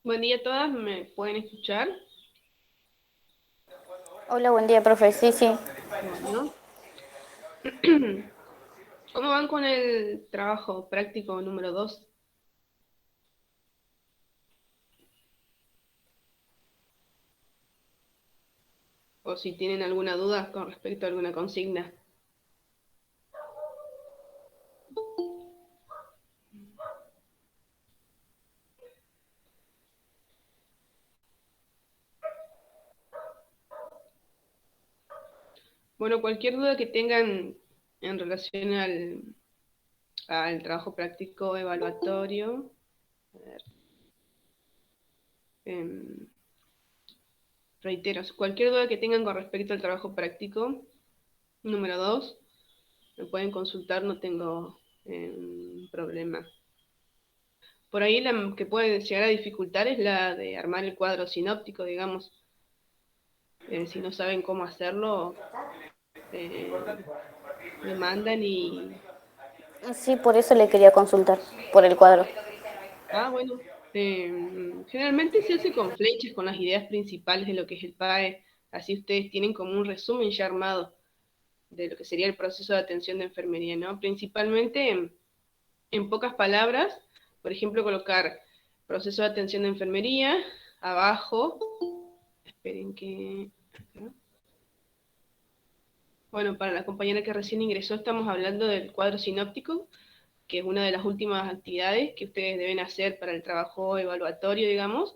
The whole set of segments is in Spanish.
Buen día a todas, ¿me pueden escuchar? Hola, buen día, profe. Sí, sí. Bueno. ¿Cómo van con el trabajo práctico número 2? O si tienen alguna duda con respecto a alguna consigna. Bueno, cualquier duda que tengan en relación al trabajo práctico evaluatorio, a ver, em, reitero, cualquier duda que tengan con respecto al trabajo práctico número 2, me pueden consultar, no tengo problema. Por ahí la que puede llegar a dificultar es la de armar el cuadro sinóptico, digamos. Si no saben cómo hacerlo, eh, me mandan y... Sí, por eso le quería consultar, por el cuadro. Ah, bueno. Generalmente se hace con flechas, con las ideas principales de lo que es el PAE. Así ustedes tienen como un resumen ya armado de lo que sería el proceso de atención de enfermería, ¿no? Principalmente en pocas palabras, por ejemplo, colocar proceso de atención de enfermería, abajo, esperen que... Bueno, para la compañera que recién ingresó, estamos hablando del cuadro sinóptico, que es una de las últimas actividades que ustedes deben hacer para el trabajo evaluatorio, digamos.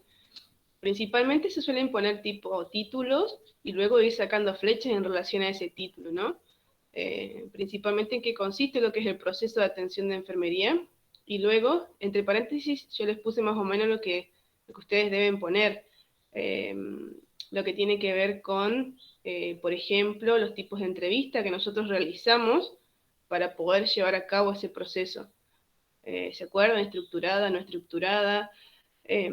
Principalmente se suelen poner tipo títulos y luego ir sacando flechas en relación a ese título, ¿no? Principalmente en qué consiste lo que es el proceso de atención de enfermería. Y luego, entre paréntesis, yo les puse más o menos lo que ustedes deben poner. Eh, lo que tiene que ver con, por ejemplo, los tipos de entrevista que nosotros realizamos para poder llevar a cabo ese proceso. ¿Se acuerdan? Estructurada, no estructurada, eh,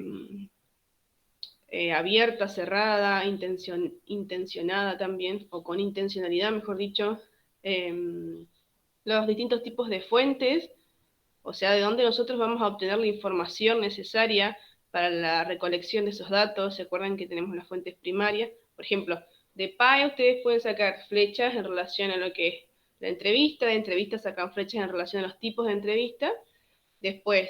abierta, cerrada, intencionada también, o con intencionalidad, mejor dicho, los distintos tipos de fuentes, o sea, de dónde nosotros vamos a obtener la información necesaria para la recolección de esos datos. ¿Se acuerdan que tenemos las fuentes primarias? Por ejemplo, de PAE ustedes pueden sacar flechas en relación a lo que es la entrevista, de entrevista sacan flechas en relación a los tipos de entrevista, después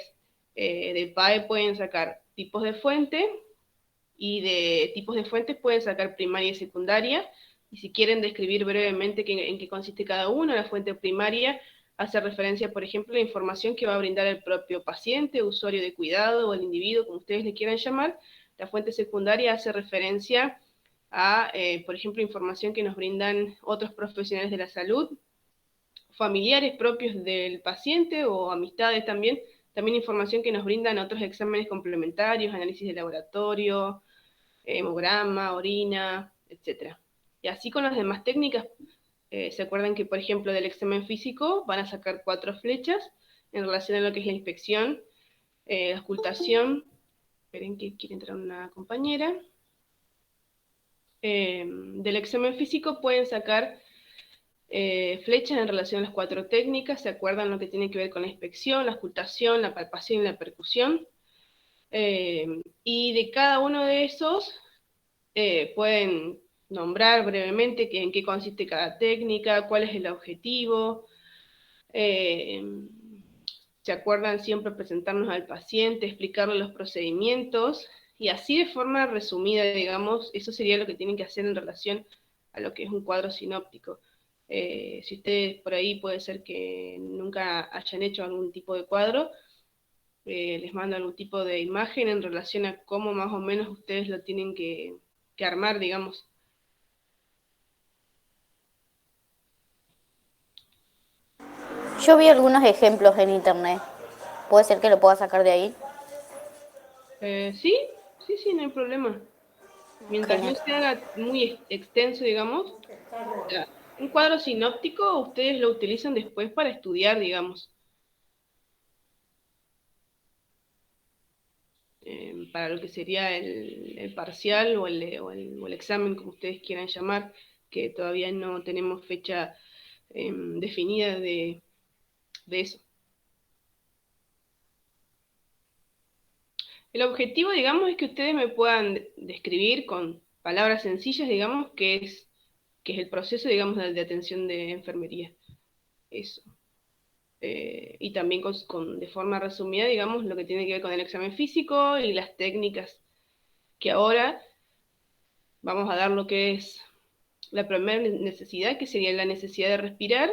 de PAE pueden sacar tipos de fuente, y de tipos de fuentes pueden sacar primaria y secundaria, y si quieren describir brevemente en qué consiste cada una, la fuente primaria hace referencia, por ejemplo, a la información que va a brindar el propio paciente, usuario de cuidado o el individuo, como ustedes le quieran llamar. La fuente secundaria hace referencia a, por ejemplo, información que nos brindan otros profesionales de la salud, familiares propios del paciente o amistades también también información que nos brindan otros exámenes complementarios, análisis de laboratorio, hemograma, orina, etc. Y así con las demás técnicas, se acuerdan que, por ejemplo, del examen físico van a sacar 4 flechas en relación a lo que es la inspección, la ocultación. Esperen que quiere entrar una compañera. Del examen físico pueden sacar flechas en relación a las 4 técnicas, se acuerdan lo que tiene que ver con la inspección, la ocultación, la palpación y la percusión. Y de cada uno de esos pueden nombrar brevemente en qué consiste cada técnica, cuál es el objetivo. Se acuerdan siempre presentarnos al paciente, explicarle los procedimientos, y así de forma resumida, digamos, eso sería lo que tienen que hacer en relación a lo que es un cuadro sinóptico. Si ustedes por ahí puede ser que nunca hayan hecho algún tipo de cuadro, les mando algún tipo de imagen en relación a cómo más o menos ustedes lo tienen que armar, digamos. Yo vi algunos ejemplos en internet. ¿Puede ser que lo pueda sacar de ahí? Sí, sí, sí, no hay problema. Mientras no Genial. se haga muy extenso, digamos, un cuadro sinóptico ustedes lo utilizan después para estudiar, digamos, para lo que sería el parcial o el examen, como ustedes quieran llamar, que todavía no tenemos fecha definida de eso. El objetivo, digamos, es que ustedes me puedan describir con palabras sencillas, digamos, qué es el proceso, digamos, de atención de enfermería. Eso. Y también de forma resumida, digamos, lo que tiene que ver con el examen físico y las técnicas, que ahora vamos a dar lo que es la primera necesidad, que sería la necesidad de respirar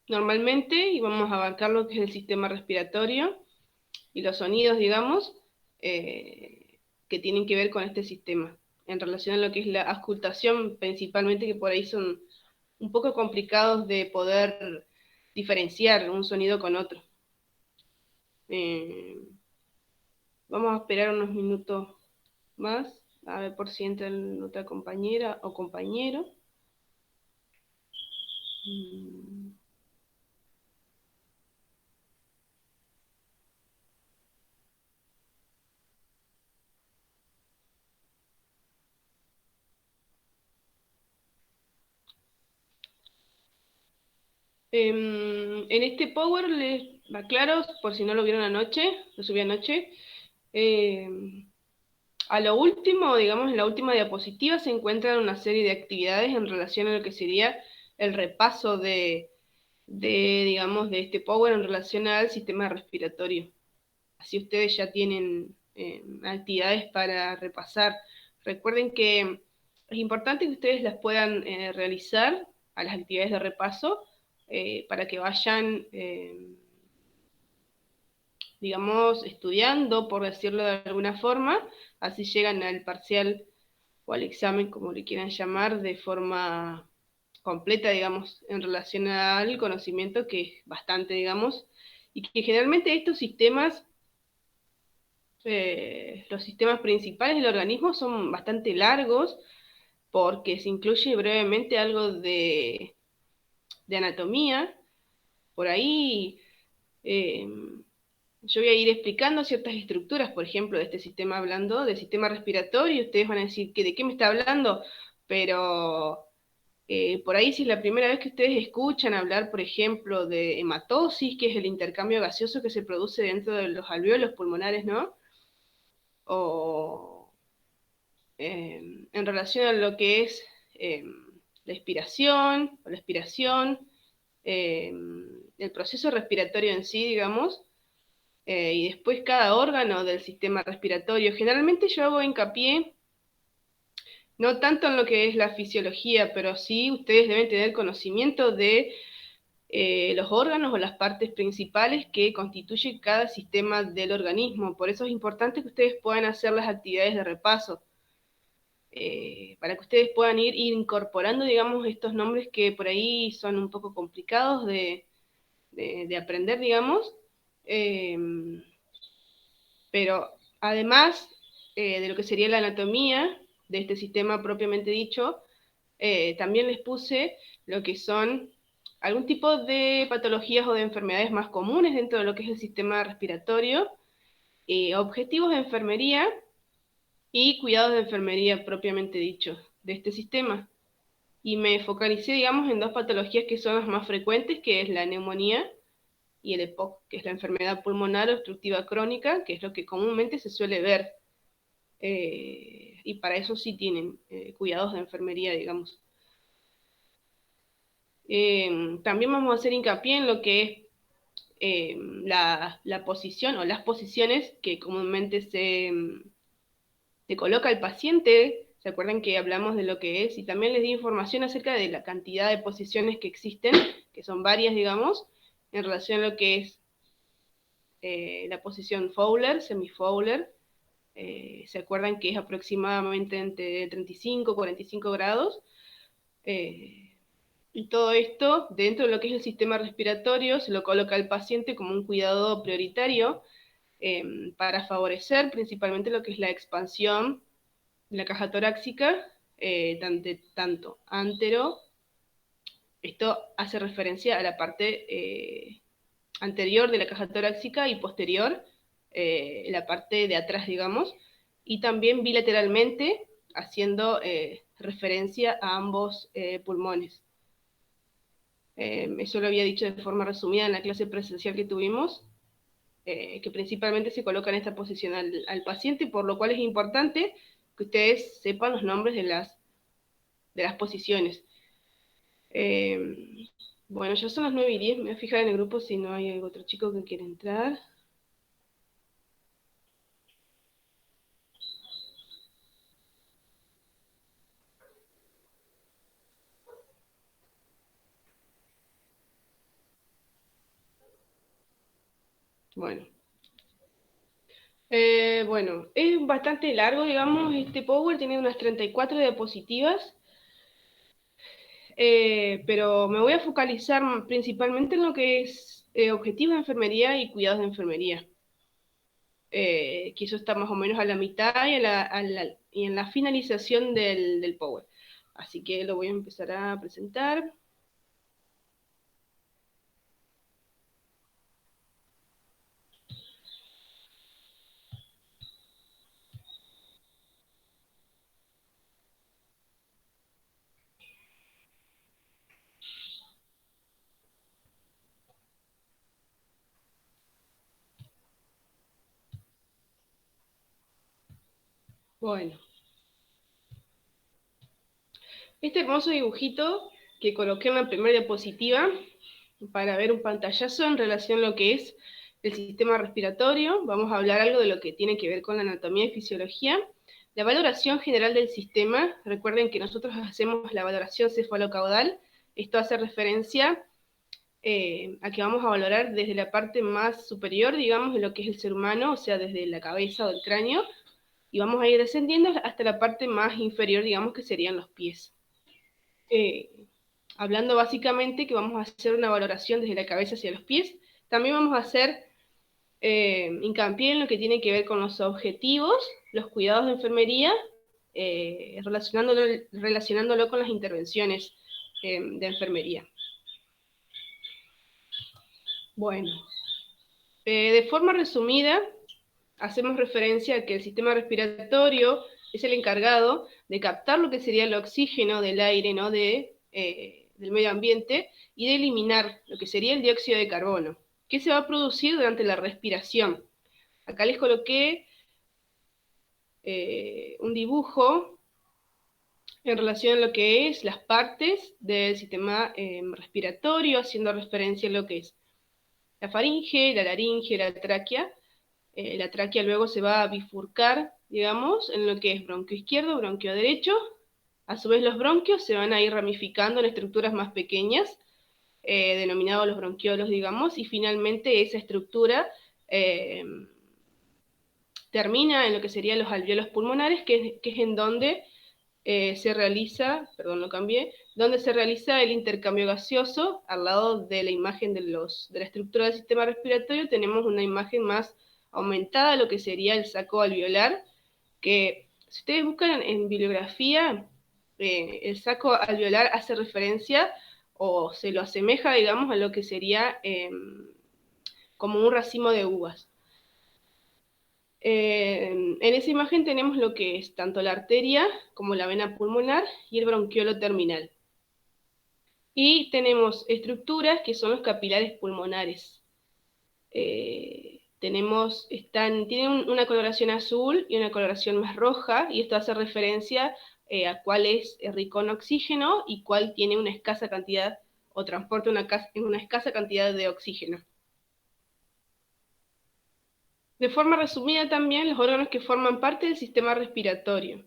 normalmente, y vamos a abarcar lo que es el sistema respiratorio y los sonidos, digamos, que tienen que ver con este sistema, en relación a lo que es la auscultación, principalmente, que por ahí son un poco complicados de poder diferenciar un sonido con otro. Eh, Vamos a esperar unos minutos más, a ver por si entra otra compañera o compañero. Mm. En este Power les aclaro, por si no lo vieron anoche, lo subí anoche. A lo último, digamos, en la última diapositiva se encuentran una serie de actividades en relación a lo que sería el repaso digamos, de este Power en relación al sistema respiratorio. Así ustedes ya tienen actividades para repasar. Recuerden que es importante que ustedes las puedan realizar a las actividades de repaso para que vayan, digamos, estudiando, por decirlo de alguna forma, así llegan al parcial o al examen, como le quieran llamar, de forma completa, digamos, en relación al conocimiento, que es bastante, digamos, y que generalmente estos sistemas, los sistemas principales del organismo son bastante largos, porque se incluye brevemente algo de anatomía. Por ahí yo voy a ir explicando ciertas estructuras, por ejemplo, de este sistema, hablando del sistema respiratorio, y ustedes van a decir que de qué me está hablando, pero por ahí si es la primera vez que ustedes escuchan hablar, por ejemplo, de hematosis, que es el intercambio gaseoso que se produce dentro de los alvéolos pulmonares, ¿no? O en relación a lo que es la expiración, o la expiración, el proceso respiratorio en sí, digamos, y después cada órgano del sistema respiratorio. Generalmente yo hago hincapié no tanto en lo que es la fisiología, pero sí ustedes deben tener conocimiento de los órganos o las partes principales que constituyen cada sistema del organismo. Por eso es importante que ustedes puedan hacer las actividades de repaso, para que ustedes puedan ir incorporando, digamos, estos nombres que por ahí son un poco complicados de aprender, digamos, Pero además de lo que sería la anatomía de este sistema propiamente dicho, también les puse lo que son algún tipo de patologías o de enfermedades más comunes dentro de lo que es el sistema respiratorio, objetivos de enfermería y cuidados de enfermería propiamente dicho de este sistema. Y me focalicé, digamos, en dos patologías que son las más frecuentes, que es la neumonía y el EPOC, que es la enfermedad pulmonar obstructiva crónica, que es lo que comúnmente se suele ver. Y para eso sí tienen cuidados de enfermería, digamos. También vamos a hacer hincapié en lo que es la posición o las posiciones que comúnmente se coloca el paciente. ¿Se acuerdan que hablamos de lo que es? Y también les di información acerca de la cantidad de posiciones que existen, que son varias, digamos, en relación a lo que es la posición Fowler, semi-Fowler. ¿Se acuerdan que es aproximadamente entre 35 y 45 grados? Y todo esto, dentro de lo que es el sistema respiratorio, se lo coloca al paciente como un cuidado prioritario para favorecer principalmente lo que es la expansión de la caja torácica, tanto antero, esto hace referencia a la parte anterior de la caja torácica y posterior, la parte de atrás, digamos, y también bilateralmente, haciendo referencia a ambos pulmones. Eso lo había dicho de forma resumida en la clase presencial que tuvimos, que principalmente se coloca en esta posición al paciente, por lo cual es importante que ustedes sepan los nombres de las posiciones. Bueno, ya son las 9:10, me voy a fijar en el grupo si no hay otro chico que quiera entrar. Bueno. Bueno, es bastante largo, digamos, este Power tiene unas 34 diapositivas, pero me voy a focalizar principalmente en lo que es objetivos de enfermería y cuidados de enfermería, que eso está más o menos a la mitad y en la finalización del Power. Así que lo voy a empezar a presentar. Bueno, este hermoso dibujito que coloqué en la primera diapositiva para ver un pantallazo en relación a lo que es el sistema respiratorio. Vamos a hablar algo de lo que tiene que ver con la anatomía y fisiología. La valoración general del sistema, recuerden que nosotros hacemos la valoración cefalocaudal. Esto hace referencia a que vamos a valorar desde la parte más superior, digamos, de lo que es el ser humano, o sea, desde la cabeza o el cráneo, y vamos a ir descendiendo hasta la parte más inferior, digamos, que serían los pies. Hablando básicamente que vamos a hacer una valoración desde la cabeza hacia los pies. También vamos a hacer hincapié en lo que tiene que ver con los objetivos, los cuidados de enfermería, relacionándolo con las intervenciones de enfermería. Bueno, de forma resumida, hacemos referencia a que el sistema respiratorio es el encargado de captar lo que sería el oxígeno del aire, ¿no? del medio ambiente, y de eliminar lo que sería el dióxido de carbono, que se va a producir durante la respiración. Acá les coloqué un dibujo en relación a lo que es las partes del sistema respiratorio, haciendo referencia a lo que es la faringe, la laringe, la tráquea. La tráquea luego se va a bifurcar, digamos, en lo que es bronquio izquierdo, bronquio derecho. A su vez los bronquios se van a ir ramificando en estructuras más pequeñas, denominados los bronquiolos, digamos, y finalmente esa estructura termina en lo que serían los alvéolos pulmonares, que es en donde se realiza, perdón, lo cambié, donde se realiza el intercambio gaseoso. Al lado de la imagen de la estructura del sistema respiratorio tenemos una imagen más aumentada, lo que sería el saco alveolar, que si ustedes buscan en bibliografía, el saco alveolar hace referencia o se lo asemeja, digamos, a lo que sería como un racimo de uvas. En esa imagen tenemos lo que es tanto la arteria como la vena pulmonar y el bronquiolo terminal. Y tenemos estructuras que son los capilares pulmonares. Tienen una coloración azul y una coloración más roja, y esto hace referencia a cuál es rico en oxígeno y cuál tiene una escasa cantidad o transporta una escasa cantidad de oxígeno. De forma resumida también, los órganos que forman parte del sistema respiratorio.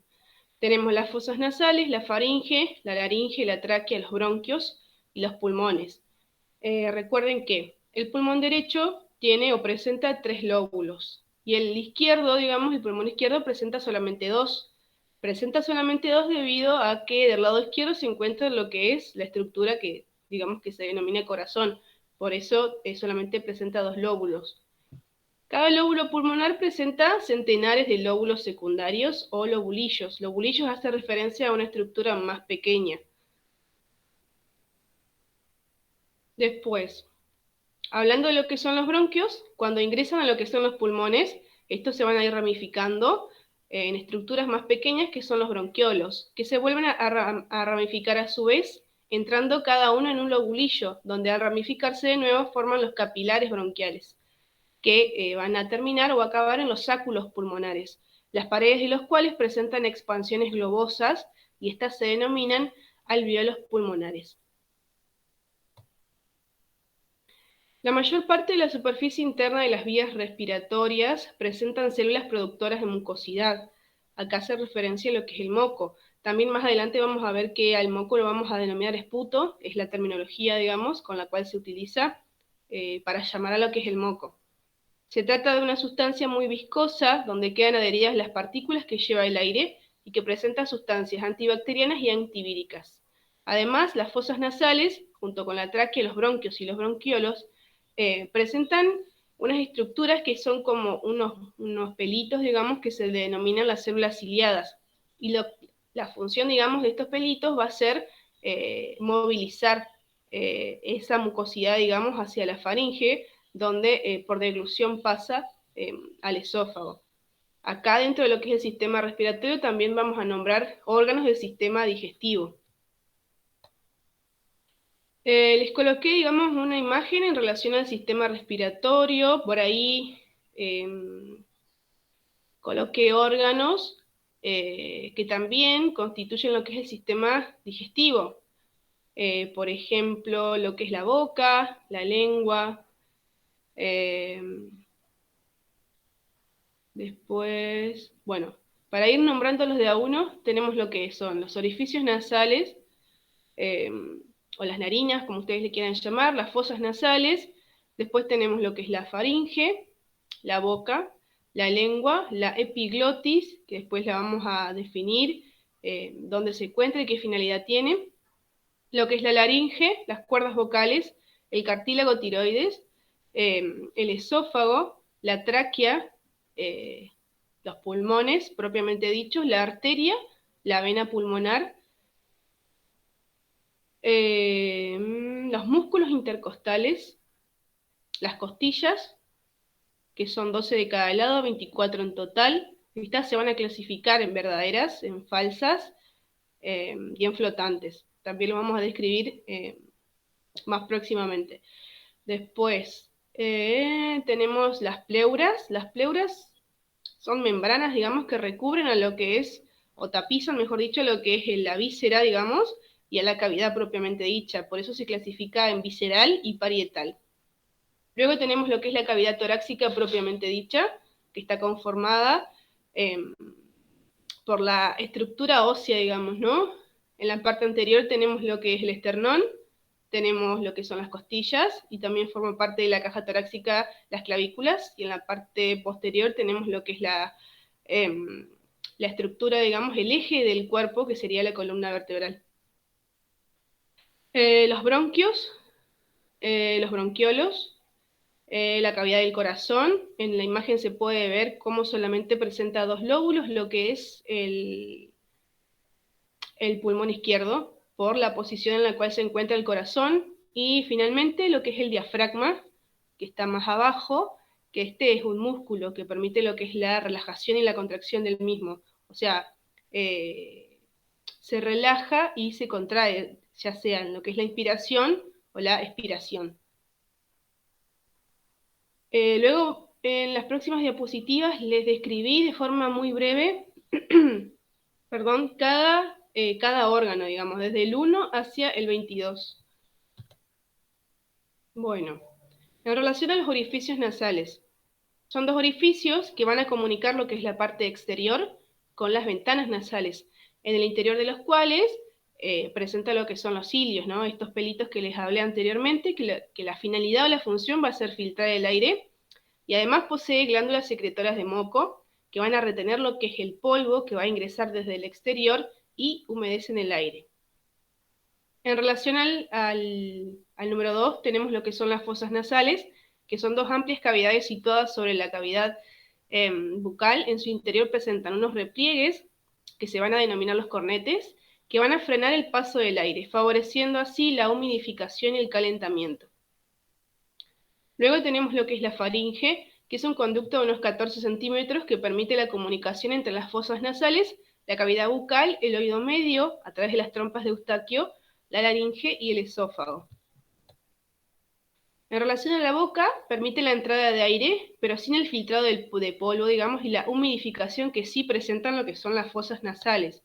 Tenemos las fosas nasales, la faringe, la laringe, la tráquea, los bronquios y los pulmones. Recuerden que el pulmón derecho tiene o presenta 3 lóbulos, y el izquierdo, digamos, el pulmón izquierdo presenta solamente 2. Presenta solamente 2 debido a que del lado izquierdo se encuentra lo que es la estructura que, digamos, que se denomina corazón. Por eso solamente presenta 2 lóbulos. Cada lóbulo pulmonar presenta centenares de lóbulos secundarios o lobulillos. Lobulillos hace referencia a una estructura más pequeña. Después, hablando de lo que son los bronquios, cuando ingresan a lo que son los pulmones, estos se van a ir ramificando en estructuras más pequeñas que son los bronquiolos, que se vuelven a ramificar a su vez, entrando cada uno en un lobulillo, donde al ramificarse de nuevo forman los capilares bronquiales, que van a terminar o acabar en los sáculos pulmonares, las paredes de los cuales presentan expansiones globosas, y estas se denominan alveolos pulmonares. La mayor parte de la superficie interna de las vías respiratorias presentan células productoras de mucosidad. Acá hace referencia a lo que es el moco. También más adelante vamos a ver que al moco lo vamos a denominar esputo, es la terminología, digamos, con la cual se utiliza para llamar a lo que es el moco. Se trata de una sustancia muy viscosa, donde quedan adheridas las partículas que lleva el aire y que presenta sustancias antibacterianas y antivíricas. Además, las fosas nasales, junto con la tráquea, los bronquios y los bronquiolos, presentan unas estructuras que son como unos pelitos, digamos, que se denominan las células ciliadas. Y la función, digamos, de estos pelitos va a ser movilizar esa mucosidad, digamos, hacia la faringe, donde por deglución pasa al esófago. Acá dentro de lo que es el sistema respiratorio también vamos a nombrar órganos del sistema digestivo. Les coloqué, digamos, una imagen en relación al sistema respiratorio. Por ahí coloqué órganos que también constituyen lo que es el sistema digestivo. Por ejemplo, lo que es la boca, la lengua. Después, bueno, para ir nombrándolos de a uno, tenemos lo que son los orificios nasales, o las narinas, como ustedes le quieran llamar, las fosas nasales. Después tenemos lo que es la faringe, la boca, la lengua, la epiglotis, que después la vamos a definir dónde se encuentra y qué finalidad tiene. Lo que es la laringe, las cuerdas vocales, el cartílago tiroides, el esófago, la tráquea, los pulmones propiamente dichos, la arteria, la vena pulmonar, los músculos intercostales, las costillas, que son 12 de cada lado, 24 en total. Estas se van a clasificar en verdaderas, en falsas y en flotantes. También lo vamos a describir más próximamente. Después tenemos las pleuras. Las pleuras son membranas, digamos, que recubren a lo que es, o tapizan, mejor dicho, lo que es la víscera, digamos, y a la cavidad propiamente dicha. Por eso se clasifica en visceral y parietal. Luego tenemos lo que es la cavidad torácica propiamente dicha, que está conformada por la estructura ósea, digamos, ¿no? En la parte anterior tenemos lo que es el esternón, tenemos lo que son las costillas, y también forma parte de la caja torácica las clavículas, y en la parte posterior tenemos lo que es la estructura, digamos, el eje del cuerpo, que sería la columna vertebral. Los bronquios, los bronquiolos, la cavidad del corazón. En la imagen se puede ver cómo solamente presenta dos lóbulos, lo que es el pulmón izquierdo, por la posición en la cual se encuentra el corazón, y finalmente lo que es el diafragma, que está más abajo, que este es un músculo que permite lo que es la relajación y la contracción del mismo. O sea, se relaja y se contrae, ya sea en lo que es la inspiración o la expiración. Luego, en las próximas diapositivas les describí de forma muy breve perdón, cada órgano, digamos, desde el 1 hacia el 22. Bueno, en relación a los orificios nasales, son dos orificios que van a comunicar lo que es la parte exterior con las ventanas nasales, en el interior de los cuales presenta lo que son los cilios, ¿no? Estos pelitos que les hablé anteriormente, que la finalidad o la función va a ser filtrar el aire, y además posee glándulas secretoras de moco, que van a retener lo que es el polvo que va a ingresar desde el exterior y humedecen el aire. En relación al número 2, tenemos lo que son las fosas nasales, que son dos amplias cavidades situadas sobre la cavidad bucal. En su interior presentan unos repliegues, que se van a denominar los cornetes, que van a frenar el paso del aire, favoreciendo así la humidificación y el calentamiento. Luego tenemos lo que es la faringe, que es un conducto de unos 14 centímetros que permite la comunicación entre las fosas nasales, la cavidad bucal, el oído medio, a través de las trompas de Eustaquio, la laringe y el esófago. En relación a la boca, permite la entrada de aire, pero sin el filtrado de polvo, digamos, y la humidificación que sí presentan lo que son las fosas nasales.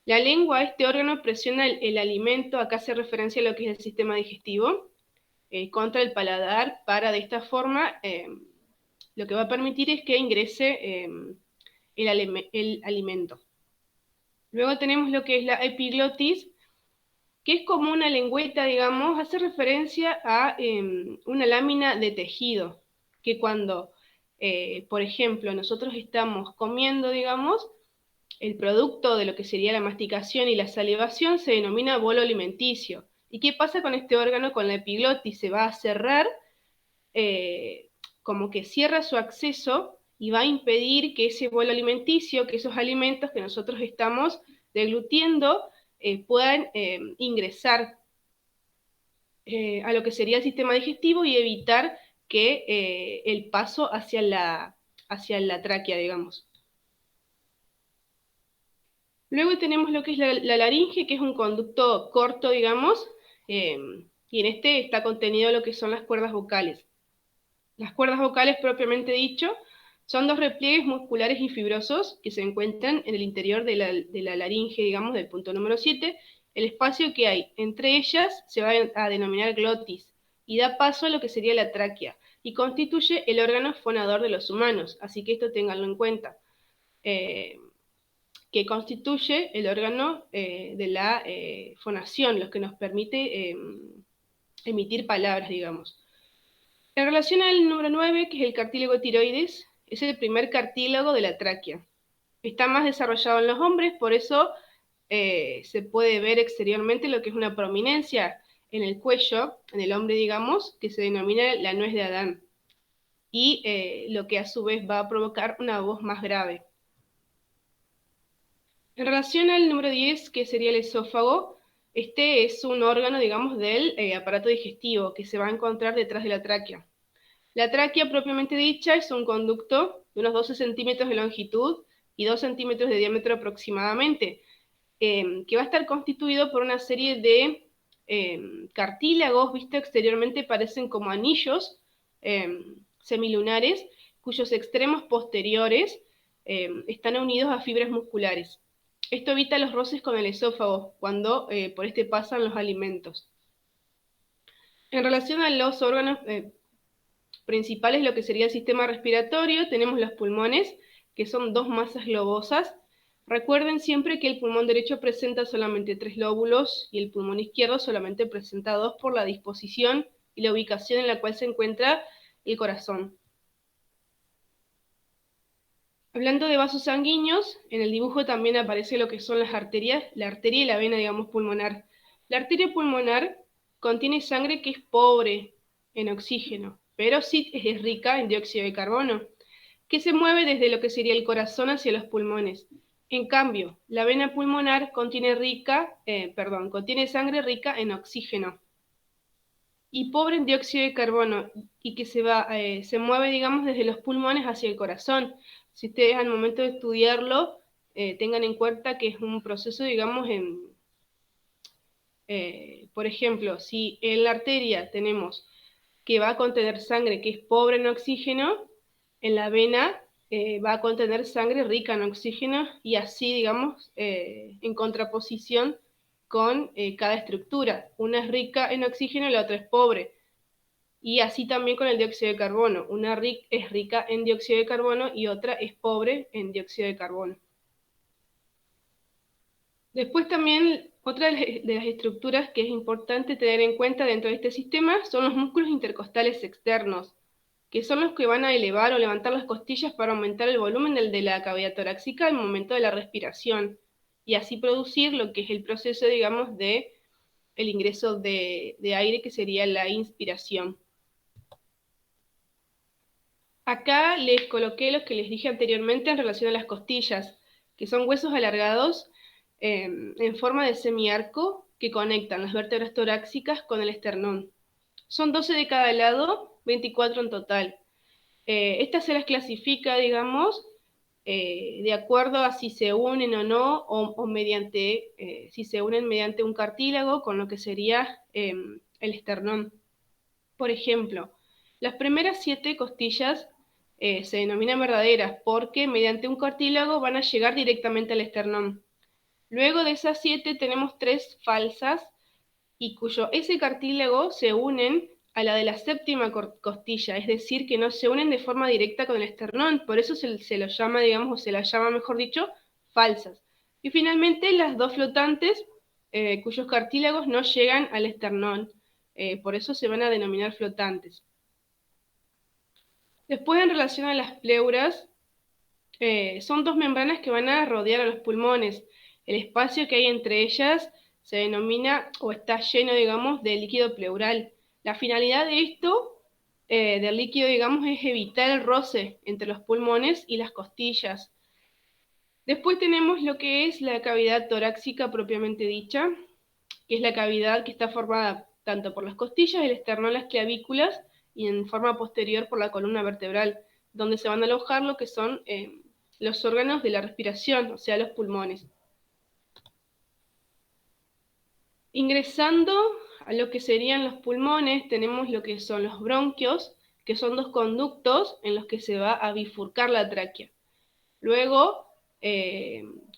La lengua, este órgano, presiona el alimento, acá hace referencia a lo que es el sistema digestivo, contra el paladar, para de esta forma, lo que va a permitir es que ingrese el alimento. Luego tenemos lo que es la epiglotis, que es como una lengüeta, digamos, hace referencia a una lámina de tejido, que cuando, por ejemplo, nosotros estamos comiendo, digamos, el producto de lo que sería la masticación y la salivación se denomina bolo alimenticio. ¿Y qué pasa con este órgano, con la epiglotis? Se va a cerrar, como que cierra su acceso y va a impedir que ese bolo alimenticio, que esos alimentos que nosotros estamos deglutiendo, puedan ingresar a lo que sería el sistema digestivo y evitar que el paso hacia la tráquea, digamos. Luego tenemos lo que es la laringe, que es un conducto corto, digamos, y en este está contenido lo que son las cuerdas vocales. Las cuerdas vocales, propiamente dicho, son dos repliegues musculares y fibrosos que se encuentran en el interior de la laringe, digamos, del punto número 7. El espacio que hay entre ellas se va a denominar glotis y da paso a lo que sería la tráquea y constituye el órgano fonador de los humanos, así que esto ténganlo en cuenta. Que constituye el órgano de la fonación, lo que nos permite emitir palabras, digamos. En relación al número 9, que es el cartílago tiroides, es el primer cartílago de la tráquea. Está más desarrollado en los hombres, por eso se puede ver exteriormente lo que es una prominencia en el cuello, en el hombre, digamos, que se denomina la nuez de Adán, y lo que a su vez va a provocar una voz más grave. En relación al número 10, que sería el esófago, este es un órgano, digamos, del aparato digestivo que se va a encontrar detrás de la tráquea. La tráquea propiamente dicha es un conducto de unos 12 centímetros de longitud y 2 centímetros de diámetro aproximadamente, que va a estar constituido por una serie de cartílagos, visto exteriormente parecen como anillos semilunares, cuyos extremos posteriores están unidos a fibras musculares. Esto evita los roces con el esófago cuando por este pasan los alimentos. En relación a los órganos principales, lo que sería el sistema respiratorio, tenemos los pulmones, que son dos masas globosas. Recuerden siempre que el pulmón derecho presenta solamente 3 lóbulos y el pulmón izquierdo solamente presenta 2 por la disposición y la ubicación en la cual se encuentra el corazón. Hablando de vasos sanguíneos, en el dibujo también aparece lo que son las arterias, la arteria y la vena, digamos, pulmonar. La arteria pulmonar contiene sangre que es pobre en oxígeno, pero sí es rica en dióxido de carbono, que se mueve desde lo que sería el corazón hacia los pulmones. En cambio, la vena pulmonar contiene sangre rica en oxígeno y pobre en dióxido de carbono, y que se mueve, digamos, desde los pulmones hacia el corazón. Si ustedes al momento de estudiarlo, tengan en cuenta que es un proceso, digamos, por ejemplo, si en la arteria tenemos que va a contener sangre que es pobre en oxígeno, en la vena va a contener sangre rica en oxígeno, y así, digamos, en contraposición con cada estructura. Una es rica en oxígeno y la otra es pobre. Y así también con el dióxido de carbono. Una es rica en dióxido de carbono y otra es pobre en dióxido de carbono. Después también, otra de las estructuras que es importante tener en cuenta dentro de este sistema son los músculos intercostales externos, que son los que van a elevar o levantar las costillas para aumentar el volumen de la cavidad torácica al momento de la respiración, y así producir lo que es el proceso, digamos, de el ingreso de aire, que sería la inspiración. Acá les coloqué los que les dije anteriormente en relación a las costillas, que son huesos alargados en forma de semiarco que conectan las vértebras torácicas con el esternón. Son 12 de cada lado, 24 en total. Estas se las clasifica, digamos, de acuerdo a si se unen o no, o mediante, si se unen mediante un cartílago con lo que sería el esternón. Por ejemplo, las primeras 7 costillas se denominan verdaderas porque mediante un cartílago van a llegar directamente al esternón. Luego de esas 7 tenemos 3 falsas, y cuyo ese cartílago se unen a la de la séptima costilla, es decir, que no se unen de forma directa con el esternón, por eso se lo llama, digamos, o se las llama, mejor dicho, falsas. Y finalmente las 2 flotantes, cuyos cartílagos no llegan al esternón, por eso se van a denominar flotantes. Después, en relación a las pleuras, son 2 membranas que van a rodear a los pulmones. El espacio que hay entre ellas se denomina, o está lleno, digamos, de líquido pleural. La finalidad de esto, del líquido, digamos, es evitar el roce entre los pulmones y las costillas. Después tenemos lo que es la cavidad torácica propiamente dicha, que es la cavidad que está formada tanto por las costillas, el esternón, las clavículas, y en forma posterior por la columna vertebral, donde se van a alojar lo que son los órganos de la respiración, o sea, los pulmones. Ingresando a lo que serían los pulmones, tenemos lo que son los bronquios, que son 2 conductos en los que se va a bifurcar la tráquea. Luego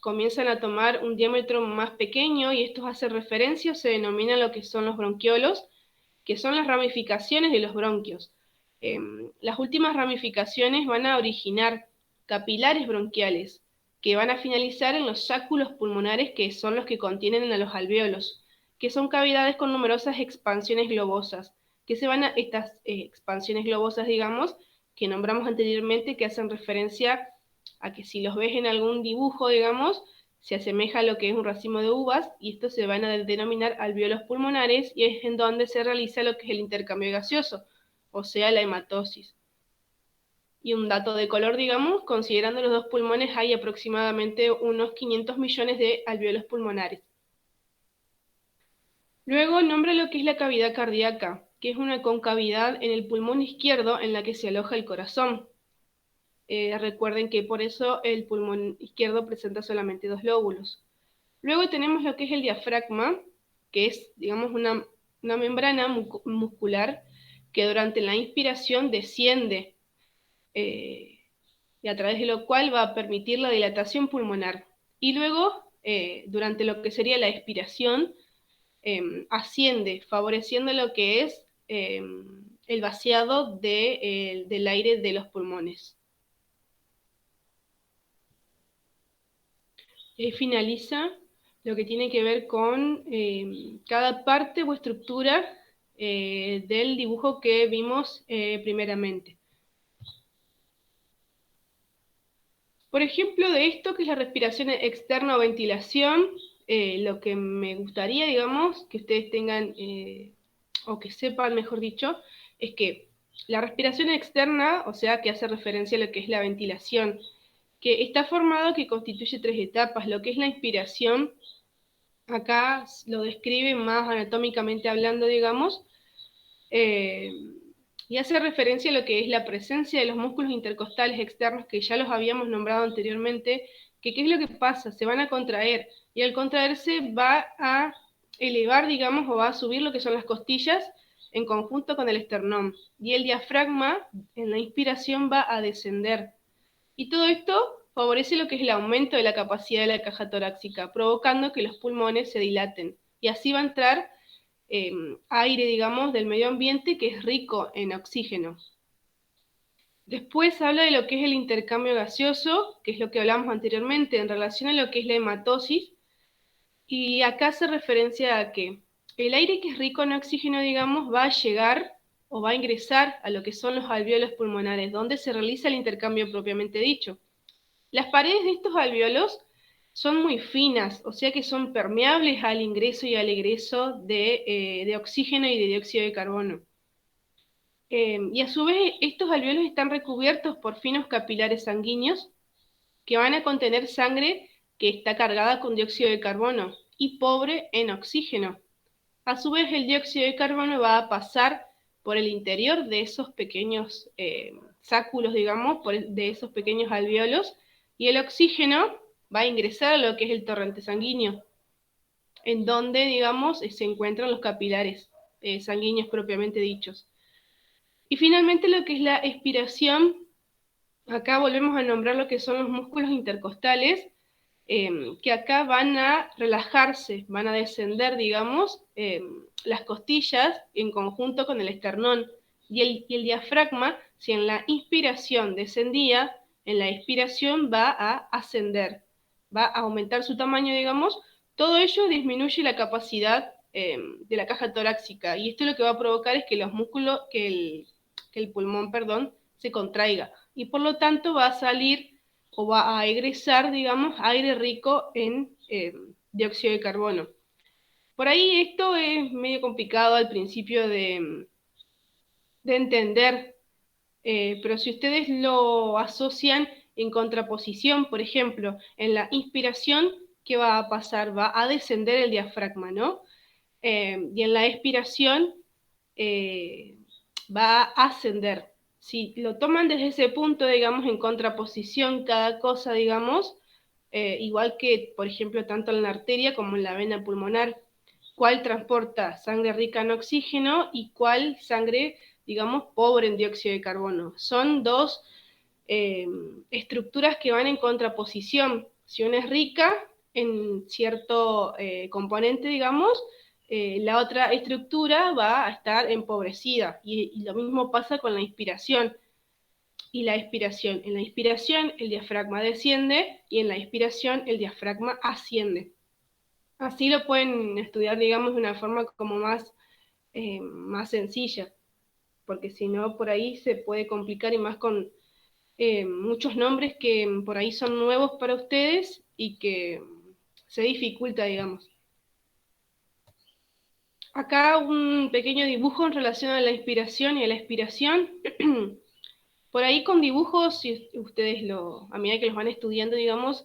comienzan a tomar un diámetro más pequeño, y estos hacen referencia o se denominan lo que son los bronquiolos, que son las ramificaciones de los bronquios. Las últimas ramificaciones van a originar capilares bronquiales, que van a finalizar en los sáculos pulmonares, que son los que contienen a los alvéolos, que son cavidades con numerosas expansiones globosas, estas expansiones globosas, digamos, que nombramos anteriormente, que hacen referencia a que si los ves en algún dibujo, digamos, se asemeja a lo que es un racimo de uvas, y estos se van a denominar alvéolos pulmonares, y es en donde se realiza lo que es el intercambio gaseoso, o sea, la hematosis. Y un dato de color, digamos, considerando los 2 pulmones, hay aproximadamente unos 500 millones de alvéolos pulmonares. Luego nombra lo que es la cavidad cardíaca, que es una concavidad en el pulmón izquierdo en la que se aloja el corazón. Recuerden que por eso el pulmón izquierdo presenta solamente 2 lóbulos. Luego tenemos lo que es el diafragma, que es, digamos, una membrana muscular que durante la inspiración desciende, y a través de lo cual va a permitir la dilatación pulmonar. Y luego, durante lo que sería la expiración, asciende, favoreciendo lo que es el vaciado del aire de los pulmones. Finaliza lo que tiene que ver con cada parte o estructura del dibujo que vimos primeramente. Por ejemplo, de esto que es la respiración externa o ventilación, lo que me gustaría, digamos, que ustedes tengan, o que sepan, mejor dicho, es que la respiración externa, o sea, que hace referencia a lo que es la ventilación, que está formado, que constituye tres etapas. Lo que es la inspiración, acá lo describe más anatómicamente hablando, digamos, eh, y hace referencia a lo que es la presencia de los músculos intercostales externos, que ya los habíamos nombrado anteriormente, que qué es lo que pasa, se van a contraer, y al contraerse va a elevar, digamos, o va a subir lo que son las costillas en conjunto con el esternón, y el diafragma en la inspiración va a descender. Y todo esto favorece lo que es el aumento de la capacidad de la caja torácica, provocando que los pulmones se dilaten, y así va a entrar aire, digamos, del medio ambiente que es rico en oxígeno. Después habla de lo que es el intercambio gaseoso, que es lo que hablamos anteriormente en relación a lo que es la hematosis, y acá se referencia a que el aire que es rico en oxígeno, digamos, va a llegar o va a ingresar a lo que son los alvéolos pulmonares, donde se realiza el intercambio propiamente dicho. Las paredes de estos alvéolos son muy finas, o sea que son permeables al ingreso y al egreso de oxígeno y de dióxido de carbono. Y a su vez, estos alvéolos están recubiertos por finos capilares sanguíneos que van a contener sangre que está cargada con dióxido de carbono y pobre en oxígeno. A su vez, el dióxido de carbono va a pasar por el interior de esos pequeños sáculos, digamos, de esos pequeños alvéolos, y el oxígeno va a ingresar a lo que es el torrente sanguíneo, en donde, digamos, se encuentran los capilares sanguíneos propiamente dichos. Y finalmente lo que es la expiración, acá volvemos a nombrar lo que son los músculos intercostales, que acá van a relajarse, van a descender, digamos, las costillas en conjunto con el esternón. Y el diafragma, si en la inspiración descendía, en la expiración va a ascender, va a aumentar su tamaño, digamos. Todo ello disminuye la capacidad de la caja torácica, y esto lo que va a provocar es que los músculos, que el pulmón, perdón, se contraiga, y por lo tanto va a salir o va a egresar, digamos, aire rico en dióxido de carbono. Por ahí esto es medio complicado al principio de entender, pero si ustedes lo asocian en contraposición, por ejemplo, en la inspiración, ¿qué va a pasar? Va a descender el diafragma, ¿no? Y en la expiración va a ascender. Si lo toman desde ese punto, digamos, en contraposición cada cosa, digamos, igual que, por ejemplo, tanto en la arteria como en la vena pulmonar, cuál transporta sangre rica en oxígeno y cuál sangre, digamos, pobre en dióxido de carbono. Son dos estructuras que van en contraposición. Si una es rica en cierto componente, digamos, la otra estructura va a estar empobrecida. Y lo mismo pasa con la inspiración y la expiración. En la inspiración el diafragma desciende y en la expiración el diafragma asciende. Así lo pueden estudiar, digamos, de una forma como más sencilla, porque si no, por ahí se puede complicar, y más con muchos nombres que por ahí son nuevos para ustedes y que se dificulta, digamos. Acá un pequeño dibujo en relación a la inspiración y a la expiración. Por ahí con dibujos, si ustedes a medida que los van estudiando, digamos,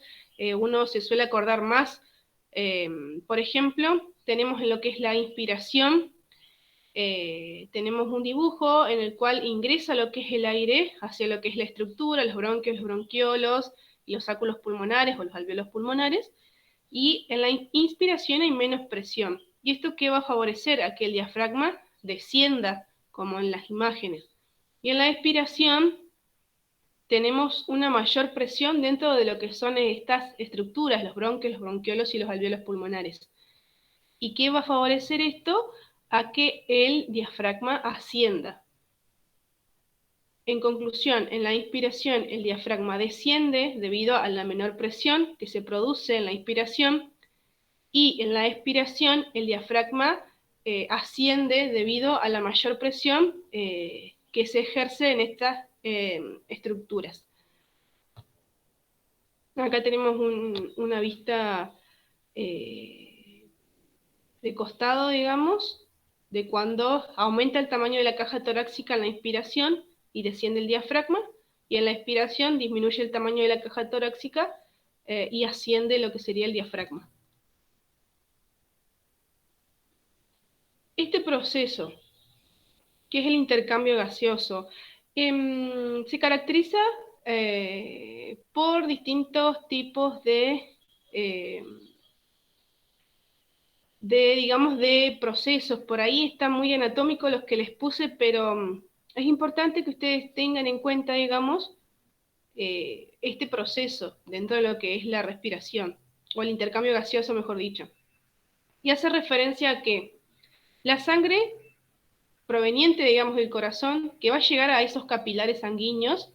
uno se suele acordar más. Por ejemplo, tenemos en lo que es la inspiración, tenemos un dibujo en el cual ingresa lo que es el aire hacia lo que es la estructura, los bronquios, los bronquiolos, y los sáculos pulmonares o los alvéolos pulmonares, y en la inspiración hay menos presión. ¿Y esto qué va a favorecer? A que el diafragma descienda, como en las imágenes. Y en la expiración tenemos una mayor presión dentro de lo que son estas estructuras, los bronquios, los bronquiolos y los alvéolos pulmonares. ¿Y qué va a favorecer esto? A que el diafragma ascienda. En conclusión, en la inspiración el diafragma desciende debido a la menor presión que se produce en la inspiración, y en la expiración el diafragma asciende debido a la mayor presión que se ejerce en estas estructuras. Acá tenemos una vista de costado, digamos, de cuando aumenta el tamaño de la caja torácica en la inspiración y desciende el diafragma, y en la expiración disminuye el tamaño de la caja torácica y asciende lo que sería el diafragma. Este proceso, que es el intercambio gaseoso, se caracteriza por distintos tipos eh, digamos, de procesos. Por ahí están muy anatómicos los que les puse, pero es importante que ustedes tengan en cuenta, digamos, este proceso dentro de lo que es la respiración, o el intercambio gaseoso, mejor dicho. Y hace referencia a que la sangre proveniente, digamos, del corazón, que va a llegar a esos capilares sanguíneos,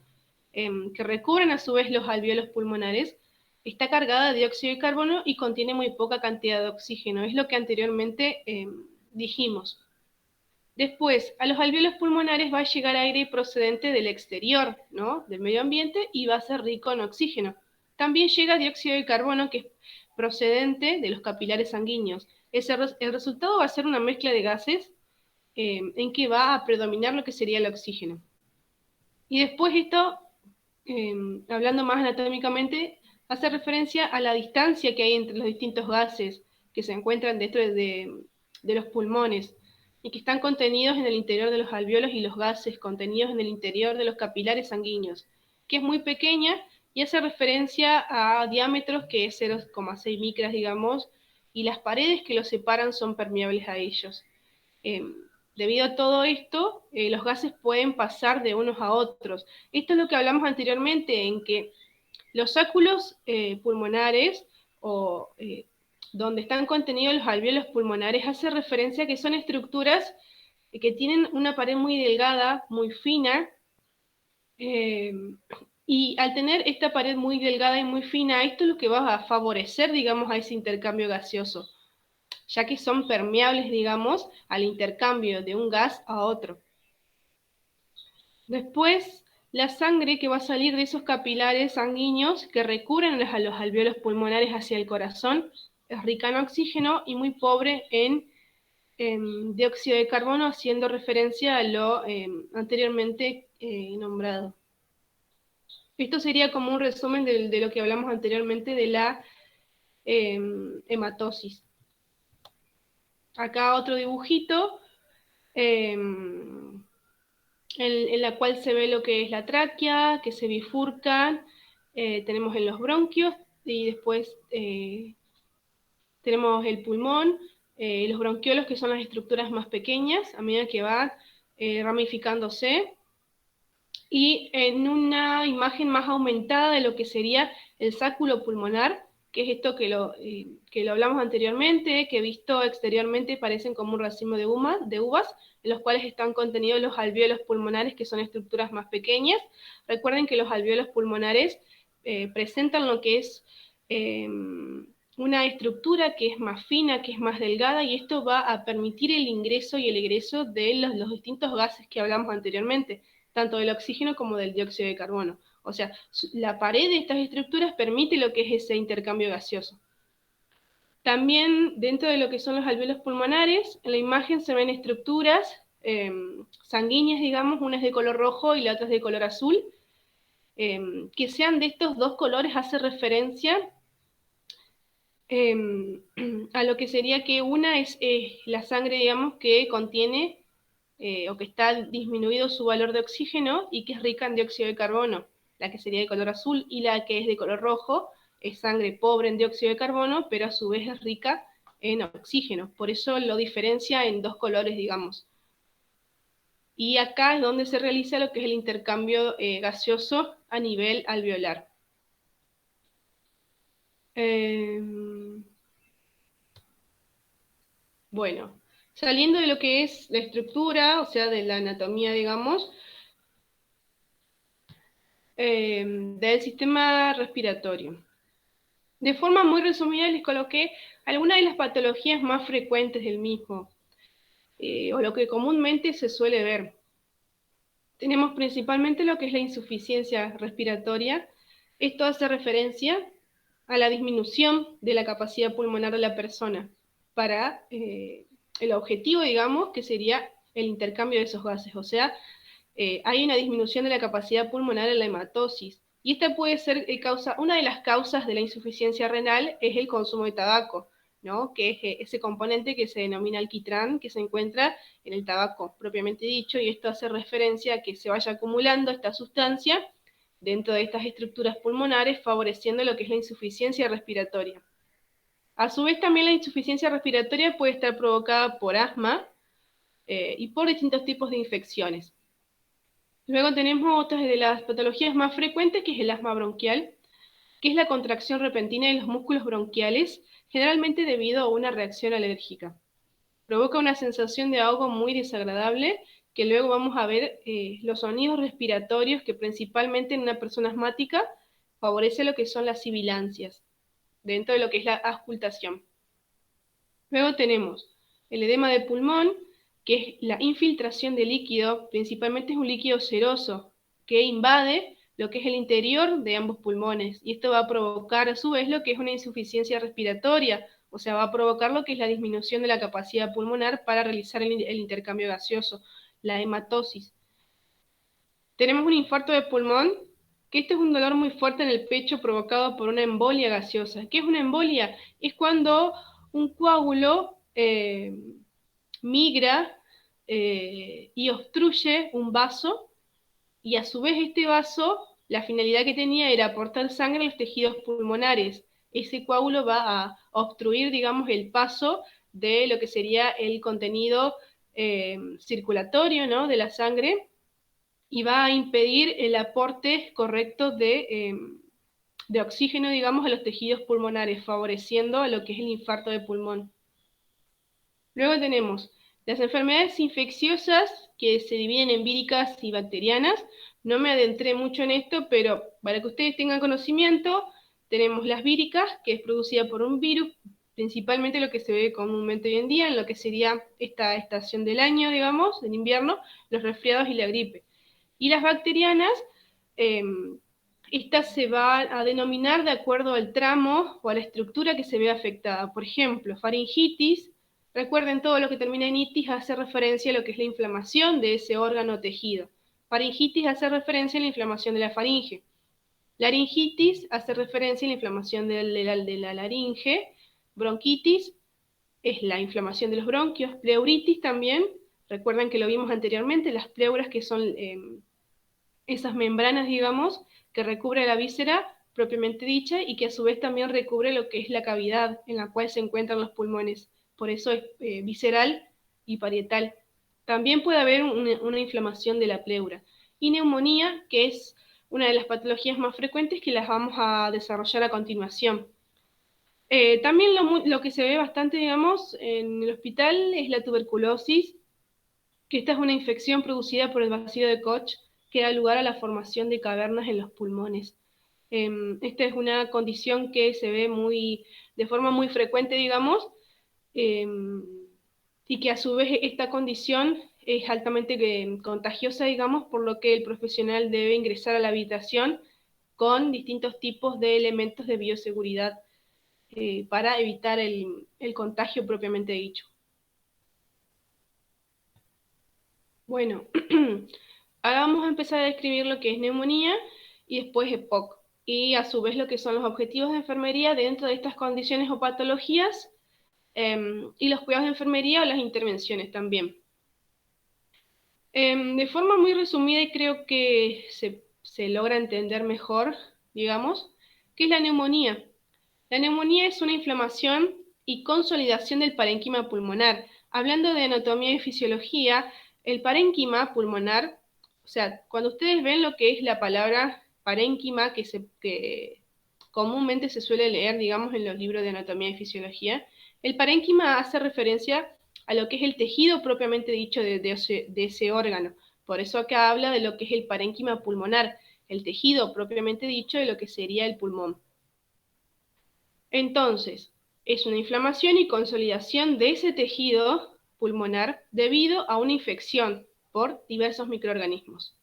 que recubren a su vez los alvéolos pulmonares, está cargada de dióxido de carbono y contiene muy poca cantidad de oxígeno. Es lo que anteriormente dijimos. Después, a los alvéolos pulmonares va a llegar aire procedente del exterior, ¿no? Del medio ambiente, y va a ser rico en oxígeno. También llega dióxido de carbono, que es procedente de los capilares sanguíneos. El resultado va a ser una mezcla de gases en que va a predominar lo que sería el oxígeno. Y después esto, hablando más anatómicamente, hace referencia a la distancia que hay entre los distintos gases que se encuentran dentro de los pulmones y que están contenidos en el interior de los alvéolos, y los gases contenidos en el interior de los capilares sanguíneos, que es muy pequeña y hace referencia a diámetros que es 0,6 micras, digamos, y las paredes que los separan son permeables a ellos. Debido a todo esto, los gases pueden pasar de unos a otros. Esto es lo que hablamos anteriormente, en que los sáculos pulmonares, o donde están contenidos los alvéolos pulmonares, hace referencia a que son estructuras que tienen una pared muy delgada, muy fina, eh, y al tener esta pared muy delgada y muy fina, esto es lo que va a favorecer, digamos, a ese intercambio gaseoso, ya que son permeables, digamos, al intercambio de un gas a otro. Después, la sangre que va a salir de esos capilares sanguíneos que recubren a los alvéolos pulmonares hacia el corazón es rica en oxígeno y muy pobre en dióxido de carbono, haciendo referencia a lo anteriormente nombrado. Esto sería como un resumen de lo que hablamos anteriormente de la hematosis. Acá otro dibujito en la cual se ve lo que es la tráquea, que se bifurcan, tenemos en los bronquios, y después tenemos el pulmón, los bronquiolos, que son las estructuras más pequeñas a medida que van ramificándose, y en una imagen más aumentada de lo que sería el sáculo pulmonar, que es esto que lo hablamos anteriormente, que visto exteriormente parecen como un racimo de uvas, en los cuales están contenidos los alvéolos pulmonares, que son estructuras más pequeñas. Recuerden que los alvéolos pulmonares presentan lo que es una estructura que es más fina, que es más delgada, y esto va a permitir el ingreso y el egreso de los distintos gases que hablamos anteriormente, tanto del oxígeno como del dióxido de carbono. O sea, la pared de estas estructuras permite lo que es ese intercambio gaseoso. También dentro de lo que son los alvéolos pulmonares, en la imagen se ven estructuras sanguíneas, digamos, una es de color rojo y la otra es de color azul. Que sean de estos dos colores hace referencia a lo que sería que una es la sangre, digamos, que contiene o que está disminuido su valor de oxígeno y que es rica en dióxido de carbono, la que sería de color azul, y la que es de color rojo es sangre pobre en dióxido de carbono, pero a su vez es rica en oxígeno. Por eso lo diferencia en dos colores, digamos. Y acá es donde se realiza lo que es el intercambio gaseoso a nivel alveolar. Bueno, saliendo de lo que es la estructura, o sea, de la anatomía, digamos, del sistema respiratorio. De forma muy resumida les coloqué algunas de las patologías más frecuentes del mismo, o lo que comúnmente se suele ver. Tenemos principalmente lo que es la insuficiencia respiratoria, Esto hace referencia a la disminución de la capacidad pulmonar de la persona para el objetivo, digamos, que sería el intercambio de esos gases. O sea, hay una disminución de la capacidad pulmonar en la hematosis. Y esta puede ser una de las causas de la insuficiencia renal es el consumo de tabaco, ¿no? Que es ese componente que se denomina alquitrán, que se encuentra en el tabaco propiamente dicho, y esto hace referencia a que se vaya acumulando esta sustancia dentro de estas estructuras pulmonares, favoreciendo lo que es la insuficiencia respiratoria. A su vez, también la insuficiencia respiratoria puede estar provocada por asma y por distintos tipos de infecciones. Luego tenemos otras de las patologías más frecuentes, que es el asma bronquial, que es la contracción repentina de los músculos bronquiales, generalmente debido a una reacción alérgica. Provoca una sensación de ahogo muy desagradable, que luego vamos a ver los sonidos respiratorios que principalmente en una persona asmática favorece lo que son las sibilancias, dentro de lo que es la auscultación. Luego tenemos el edema de pulmón, que es la infiltración de líquido, principalmente es un líquido seroso, que invade lo que es el interior de ambos pulmones, y esto va a provocar a su vez lo que es una insuficiencia respiratoria, o sea, va a provocar lo que es la disminución de la capacidad pulmonar para realizar el intercambio gaseoso, la hematosis. Tenemos un infarto de pulmón, que este es un dolor muy fuerte en el pecho provocado por una embolia gaseosa. ¿Qué es una embolia? Es cuando un coágulo migra y obstruye un vaso, y a su vez este vaso, la finalidad que tenía era aportar sangre a los tejidos pulmonares. Ese coágulo va a obstruir, digamos, el paso de lo que sería el contenido circulatorio, ¿no?, de la sangre, y va a impedir el aporte correcto de oxígeno, digamos, a los tejidos pulmonares, favoreciendo a lo que es el infarto de pulmón. Luego tenemos las enfermedades infecciosas, que se dividen en víricas y bacterianas. No me adentré mucho en esto, pero para que ustedes tengan conocimiento, tenemos las víricas, que es producida por un virus, principalmente lo que se ve comúnmente hoy en día, en lo que sería esta estación del año, digamos, en invierno, los resfriados y la gripe. Y las bacterianas, esta se va a denominar de acuerdo al tramo o a la estructura que se ve afectada. Por ejemplo, faringitis, recuerden, todo lo que termina en itis hace referencia a lo que es la inflamación de ese órgano o tejido. Faringitis hace referencia a la inflamación de la faringe. Laringitis hace referencia a la inflamación de la laringe. Bronquitis es la inflamación de los bronquios. Pleuritis también, recuerden que lo vimos anteriormente, las pleuras, que son esas membranas, digamos, que recubre la víscera propiamente dicha, y que a su vez también recubre lo que es la cavidad en la cual se encuentran los pulmones. Por eso es visceral y parietal. También puede haber una inflamación de la pleura. Y neumonía, que es una de las patologías más frecuentes, que las vamos a desarrollar a continuación. También lo que se ve bastante, digamos, en el hospital es la tuberculosis, que esta es una infección producida por el vacío de Koch, que da lugar a la formación de cavernas en los pulmones. Esta es una condición que se ve de forma muy frecuente, digamos, y que a su vez esta condición es altamente contagiosa, digamos, por lo que el profesional debe ingresar a la habitación con distintos tipos de elementos de bioseguridad para evitar el contagio propiamente dicho. Bueno, ahora vamos a empezar a describir lo que es neumonía y después EPOC, y a su vez lo que son los objetivos de enfermería dentro de estas condiciones o patologías, y los cuidados de enfermería o las intervenciones también. De forma muy resumida, y creo que se logra entender mejor, digamos, ¿qué es la neumonía? La neumonía es una inflamación y consolidación del parénquima pulmonar. Hablando de anatomía y fisiología, el parénquima pulmonar, o sea, cuando ustedes ven lo que es la palabra parénquima, que comúnmente se suele leer, digamos, en los libros de anatomía y fisiología, el parénquima hace referencia a lo que es el tejido propiamente dicho de ese órgano. Por eso acá habla de lo que es el parénquima pulmonar, el tejido propiamente dicho de lo que sería el pulmón. Entonces, es una inflamación y consolidación de ese tejido pulmonar debido a una infección por diversos microorganismos.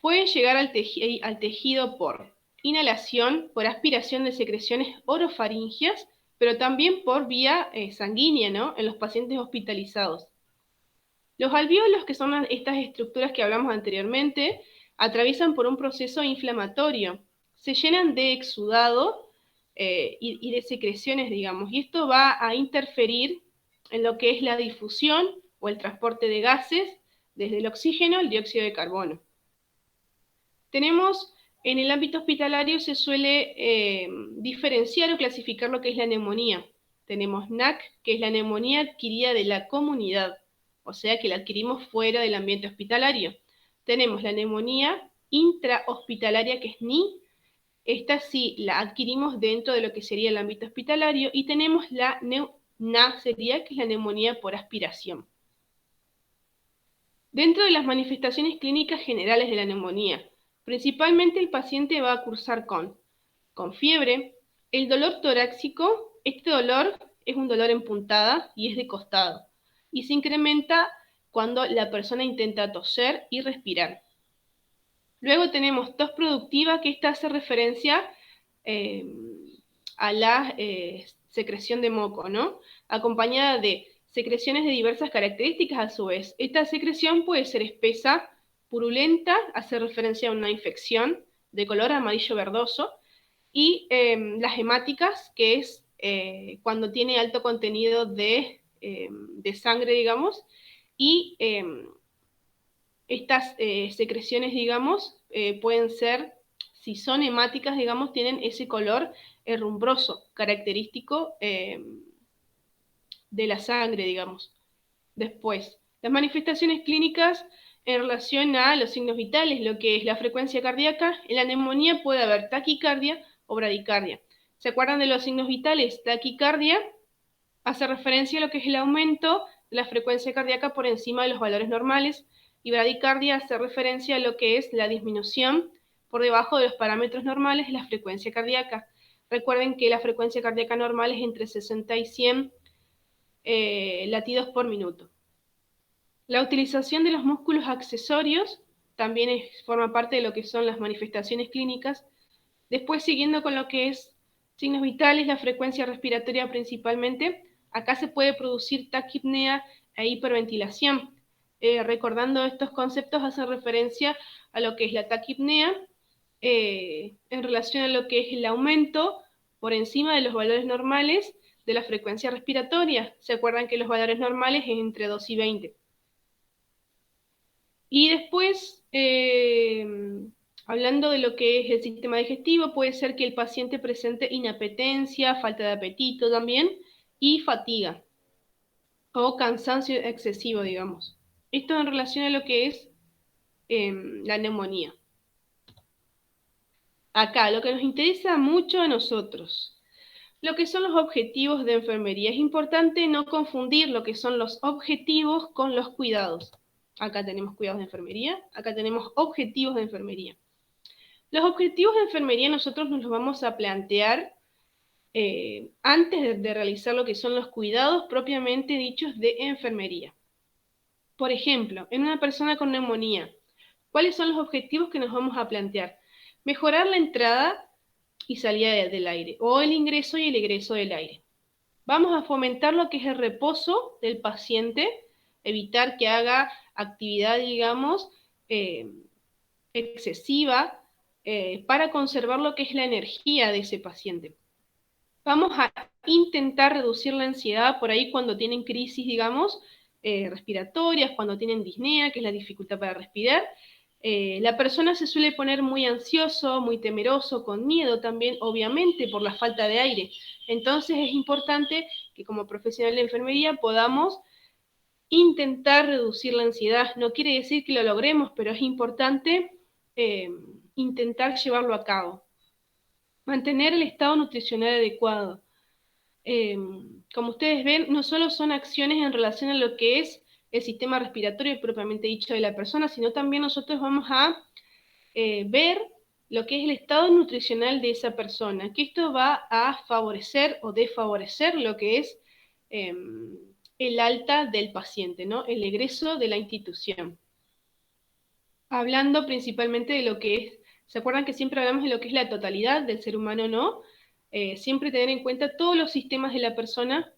Puede llegar al tejido por inhalación, por aspiración de secreciones orofaringeas, pero también por vía sanguínea, ¿no? En los pacientes hospitalizados. Los alvéolos, que son estas estructuras que hablamos anteriormente, atraviesan por un proceso inflamatorio. Se llenan de exudado y de secreciones, digamos, y esto va a interferir en lo que es la difusión o el transporte de gases desde el oxígeno al dióxido de carbono. Tenemos, en el ámbito hospitalario se suele diferenciar o clasificar lo que es la neumonía. Tenemos NAC, que es la neumonía adquirida de la comunidad, o sea que la adquirimos fuera del ambiente hospitalario. Tenemos la neumonía intrahospitalaria, que es NI, esta sí la adquirimos dentro de lo que sería el ámbito hospitalario, y tenemos la NA, sería, que es la neumonía por aspiración. Dentro de las manifestaciones clínicas generales de la neumonía, principalmente el paciente va a cursar con fiebre, el dolor torácico. Este dolor es un dolor en puntada y es de costado, y se incrementa cuando la persona intenta toser y respirar. Luego tenemos tos productiva, que esta hace referencia a la secreción de moco, ¿no? Acompañada de secreciones de diversas características a su vez. Esta secreción puede ser espesa, purulenta, hace referencia a una infección de color amarillo verdoso, y las hemáticas, que es cuando tiene alto contenido de sangre, digamos, y estas secreciones, digamos, pueden ser, si son hemáticas, digamos, tienen ese color herrumbroso, característico de la sangre, digamos. Después, las manifestaciones clínicas en relación a los signos vitales, lo que es la frecuencia cardíaca. En la neumonía puede haber taquicardia o bradicardia. ¿Se acuerdan de los signos vitales? Taquicardia hace referencia a lo que es el aumento de la frecuencia cardíaca por encima de los valores normales, y bradicardia hace referencia a lo que es la disminución por debajo de los parámetros normales de la frecuencia cardíaca. Recuerden que la frecuencia cardíaca normal es entre 60 y 100 latidos por minuto. La utilización de los músculos accesorios también forma parte de lo que son las manifestaciones clínicas. Después, siguiendo con lo que es signos vitales, la frecuencia respiratoria principalmente, acá se puede producir taquipnea e hiperventilación. Recordando estos conceptos, hace referencia a lo que es la taquipnea en relación a lo que es el aumento por encima de los valores normales de la frecuencia respiratoria. ¿Se acuerdan que los valores normales es entre 2 y 20? Y después, hablando de lo que es el sistema digestivo, puede ser que el paciente presente inapetencia, falta de apetito también, y fatiga, o cansancio excesivo, digamos. Esto en relación a lo que es la neumonía. Acá, lo que nos interesa mucho a nosotros, lo que son los objetivos de enfermería. Es importante no confundir lo que son los objetivos con los cuidados. Acá tenemos cuidados de enfermería, acá tenemos objetivos de enfermería. Los objetivos de enfermería nosotros nos los vamos a plantear antes de realizar lo que son los cuidados propiamente dichos de enfermería. Por ejemplo, en una persona con neumonía, ¿cuáles son los objetivos que nos vamos a plantear? Mejorar la entrada y salida del aire, o el ingreso y el egreso del aire. Vamos a fomentar lo que es el reposo del paciente, evitar que haga actividad, digamos, excesiva, para conservar lo que es la energía de ese paciente. Vamos a intentar reducir la ansiedad por ahí cuando tienen crisis, digamos, respiratorias, cuando tienen disnea, que es la dificultad para respirar. La persona se suele poner muy ansioso, muy temeroso, con miedo también, obviamente, por la falta de aire. Entonces es importante que como profesional de enfermería podamos intentar reducir la ansiedad. No quiere decir que lo logremos, pero es importante intentar llevarlo a cabo. Mantener el estado nutricional adecuado. Como ustedes ven, no solo son acciones en relación a lo que es el sistema respiratorio propiamente dicho de la persona, sino también nosotros vamos a ver lo que es el estado nutricional de esa persona, que esto va a favorecer o desfavorecer lo que es el alta del paciente, ¿no? El egreso de la institución. Hablando principalmente de lo que es ¿Se acuerdan que siempre hablamos de lo que es la totalidad del ser humano, no? Siempre tener en cuenta todos los sistemas de la persona,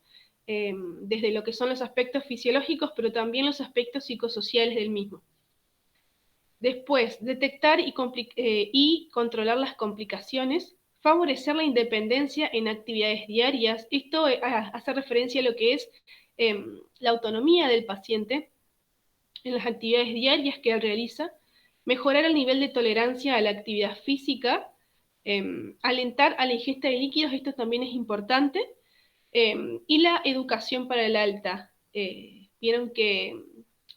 desde lo que son los aspectos fisiológicos, pero también los aspectos psicosociales del mismo. Después, detectar y controlar las complicaciones, favorecer la independencia en actividades diarias. Esto hace referencia a lo que es la autonomía del paciente en las actividades diarias que él realiza, mejorar el nivel de tolerancia a la actividad física, alentar a la ingesta de líquidos, esto también es importante, y la educación para el alta. Vieron que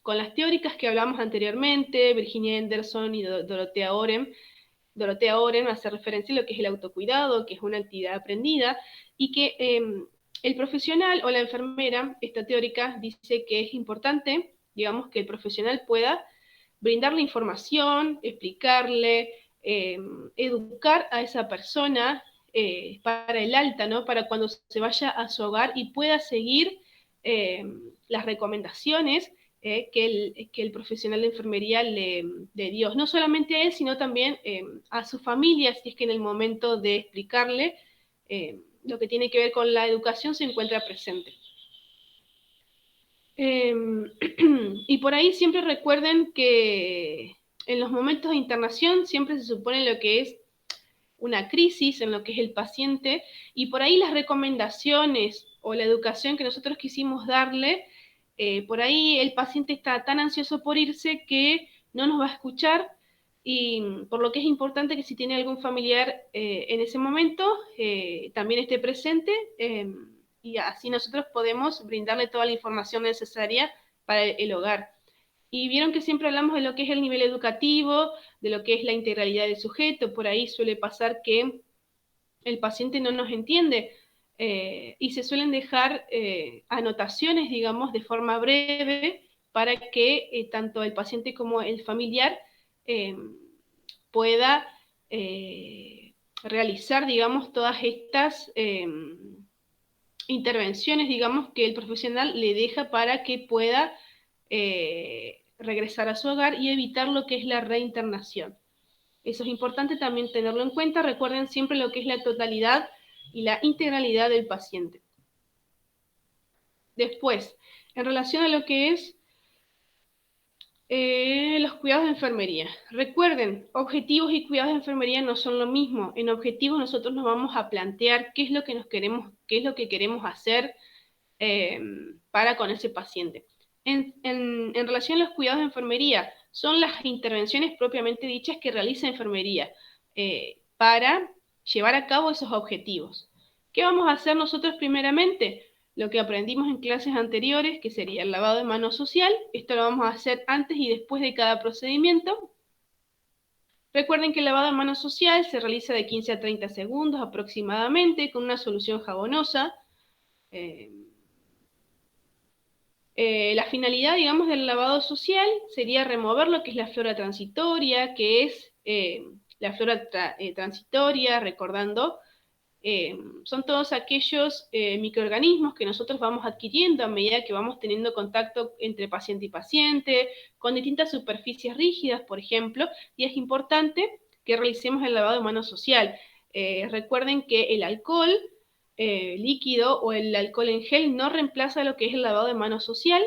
con las teóricas que hablamos anteriormente, Virginia Henderson y Dorothea Oren hace referencia a lo que es el autocuidado, que es una actividad aprendida, y que el profesional o la enfermera, esta teórica dice que es importante, digamos, que el profesional pueda brindarle información, explicarle, educar a esa persona para el alta, ¿no? Para cuando se vaya a su hogar y pueda seguir las recomendaciones que el profesional de enfermería le dio, no solamente a él, sino también a su familia, si es que en el momento de explicarle lo que tiene que ver con la educación se encuentra presente. Y por ahí siempre recuerden que en los momentos de internación siempre se supone lo que es una crisis en lo que es el paciente, y por ahí las recomendaciones o la educación que nosotros quisimos darle, por ahí el paciente está tan ansioso por irse que no nos va a escuchar, y por lo que es importante que si tiene algún familiar en ese momento, también esté presente, y así nosotros podemos brindarle toda la información necesaria para el hogar. Y vieron que siempre hablamos de lo que es el nivel educativo, de lo que es la integralidad del sujeto. Por ahí suele pasar que el paciente no nos entiende y se suelen dejar anotaciones, digamos, de forma breve para que tanto el paciente como el familiar pueda realizar, digamos, todas estas intervenciones, digamos, que el profesional le deja para que pueda regresar a su hogar y evitar lo que es la reinternación. Eso es importante también tenerlo en cuenta. Recuerden siempre lo que es la totalidad y la integralidad del paciente. Después, en relación a lo que es los cuidados de enfermería. Recuerden, objetivos y cuidados de enfermería no son lo mismo. En objetivos nosotros nos vamos a plantear qué es lo que queremos hacer para con ese paciente. En relación a los cuidados de enfermería, son las intervenciones propiamente dichas que realiza enfermería para llevar a cabo esos objetivos. ¿Qué vamos a hacer nosotros primeramente? Lo que aprendimos en clases anteriores, que sería el lavado de manos social. Esto lo vamos a hacer antes y después de cada procedimiento. Recuerden que el lavado de manos social se realiza de 15 a 30 segundos aproximadamente con una solución jabonosa. La finalidad, digamos, del lavado social sería remover lo que es la flora transitoria, que es la flora transitoria, recordando, son todos aquellos microorganismos que nosotros vamos adquiriendo a medida que vamos teniendo contacto entre paciente y paciente, con distintas superficies rígidas, por ejemplo, y es importante que realicemos el lavado de manos social. Recuerden que el alcohol líquido o el alcohol en gel no reemplaza lo que es el lavado de manos social,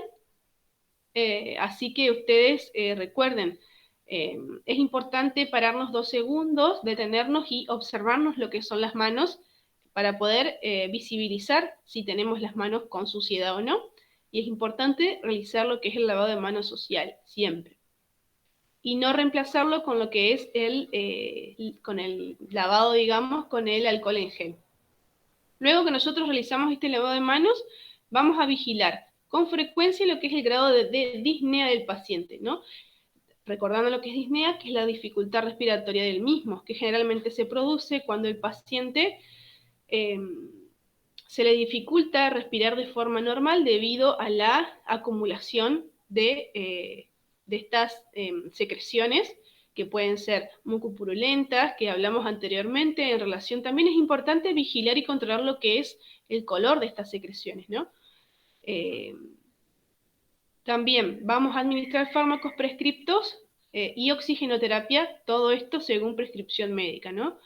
así que ustedes recuerden, es importante pararnos 2 segundos, detenernos y observarnos lo que son las manos para poder visibilizar si tenemos las manos con suciedad o no, y es importante realizar lo que es el lavado de manos social, siempre. Y no reemplazarlo con lo que es con el lavado, digamos, con el alcohol en gel. Luego que nosotros realizamos este lavado de manos, vamos a vigilar con frecuencia lo que es el grado de disnea del paciente, ¿no? Recordando lo que es disnea, que es la dificultad respiratoria del mismo, que generalmente se produce cuando el paciente se le dificulta respirar de forma normal debido a la acumulación de estas secreciones, que pueden ser mucopurulentas, que hablamos anteriormente en relación. También es importante vigilar y controlar lo que es el color de estas secreciones, ¿no? También vamos a administrar fármacos prescriptos y oxigenoterapia, todo esto según prescripción médica, ¿no?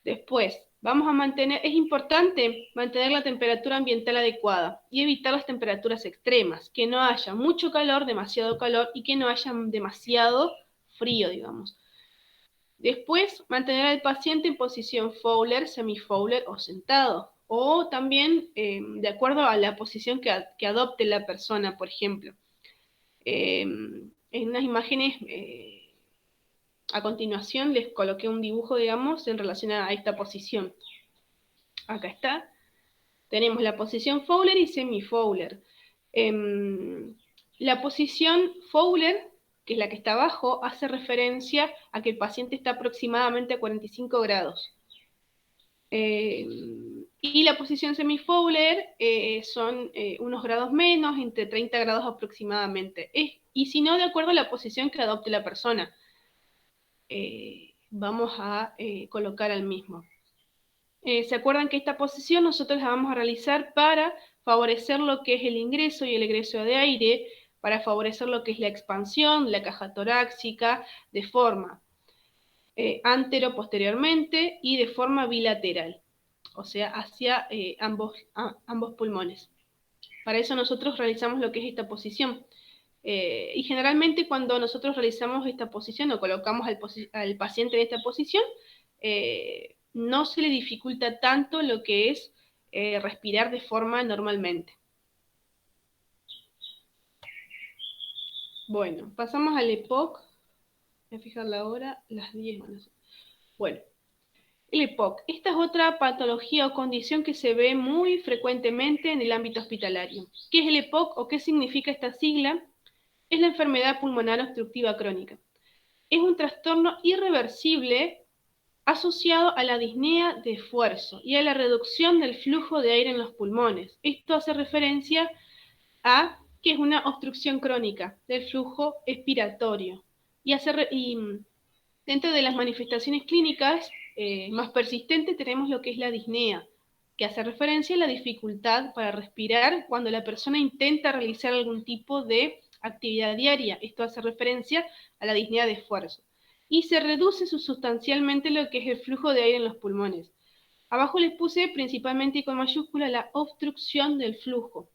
Después, vamos a mantener, es importante mantener la temperatura ambiental adecuada y evitar las temperaturas extremas, que no haya mucho calor, demasiado calor y que no haya demasiado frío, digamos. Después, mantener al paciente en posición Fowler, semi-Fowler o sentado, o también de acuerdo a la posición que adopte la persona, por ejemplo. En unas imágenes, a continuación, les coloqué un dibujo, digamos, en relación a esta posición. Acá está. Tenemos la posición Fowler y semi-Fowler. La posición Fowler, que es la que está abajo, hace referencia a que el paciente está aproximadamente a 45 grados. Y la posición semi-Fowler son unos grados menos, entre 30 grados aproximadamente. Y si no, de acuerdo a la posición que adopte la persona, vamos a colocar al mismo. ¿Se acuerdan que esta posición nosotros la vamos a realizar para favorecer lo que es el ingreso y el egreso de aire, para favorecer lo que es la expansión, la caja torácica, de forma antero-posteriormente y de forma bilateral, o sea, hacia ambos pulmones. Para eso nosotros realizamos lo que es esta posición. Y generalmente cuando nosotros realizamos esta posición o colocamos al paciente en esta posición, no se le dificulta tanto lo que es respirar de forma normalmente. Bueno, pasamos al EPOC. Voy a fijar la hora, las 10 van a ser. Bueno, el EPOC. Esta es otra patología o condición que se ve muy frecuentemente en el ámbito hospitalario. ¿Qué es el EPOC o qué significa esta sigla? Es la enfermedad pulmonar obstructiva crónica. Es un trastorno irreversible asociado a la disnea de esfuerzo y a la reducción del flujo de aire en los pulmones. Esto hace referencia a que es una obstrucción crónica del flujo expiratorio. Y dentro de las manifestaciones clínicas más persistentes tenemos lo que es la disnea, que hace referencia a la dificultad para respirar cuando la persona intenta realizar algún tipo de actividad diaria. Esto hace referencia a la disnea de esfuerzo. Y se reduce sustancialmente lo que es el flujo de aire en los pulmones. Abajo les puse principalmente y con mayúscula la obstrucción del flujo.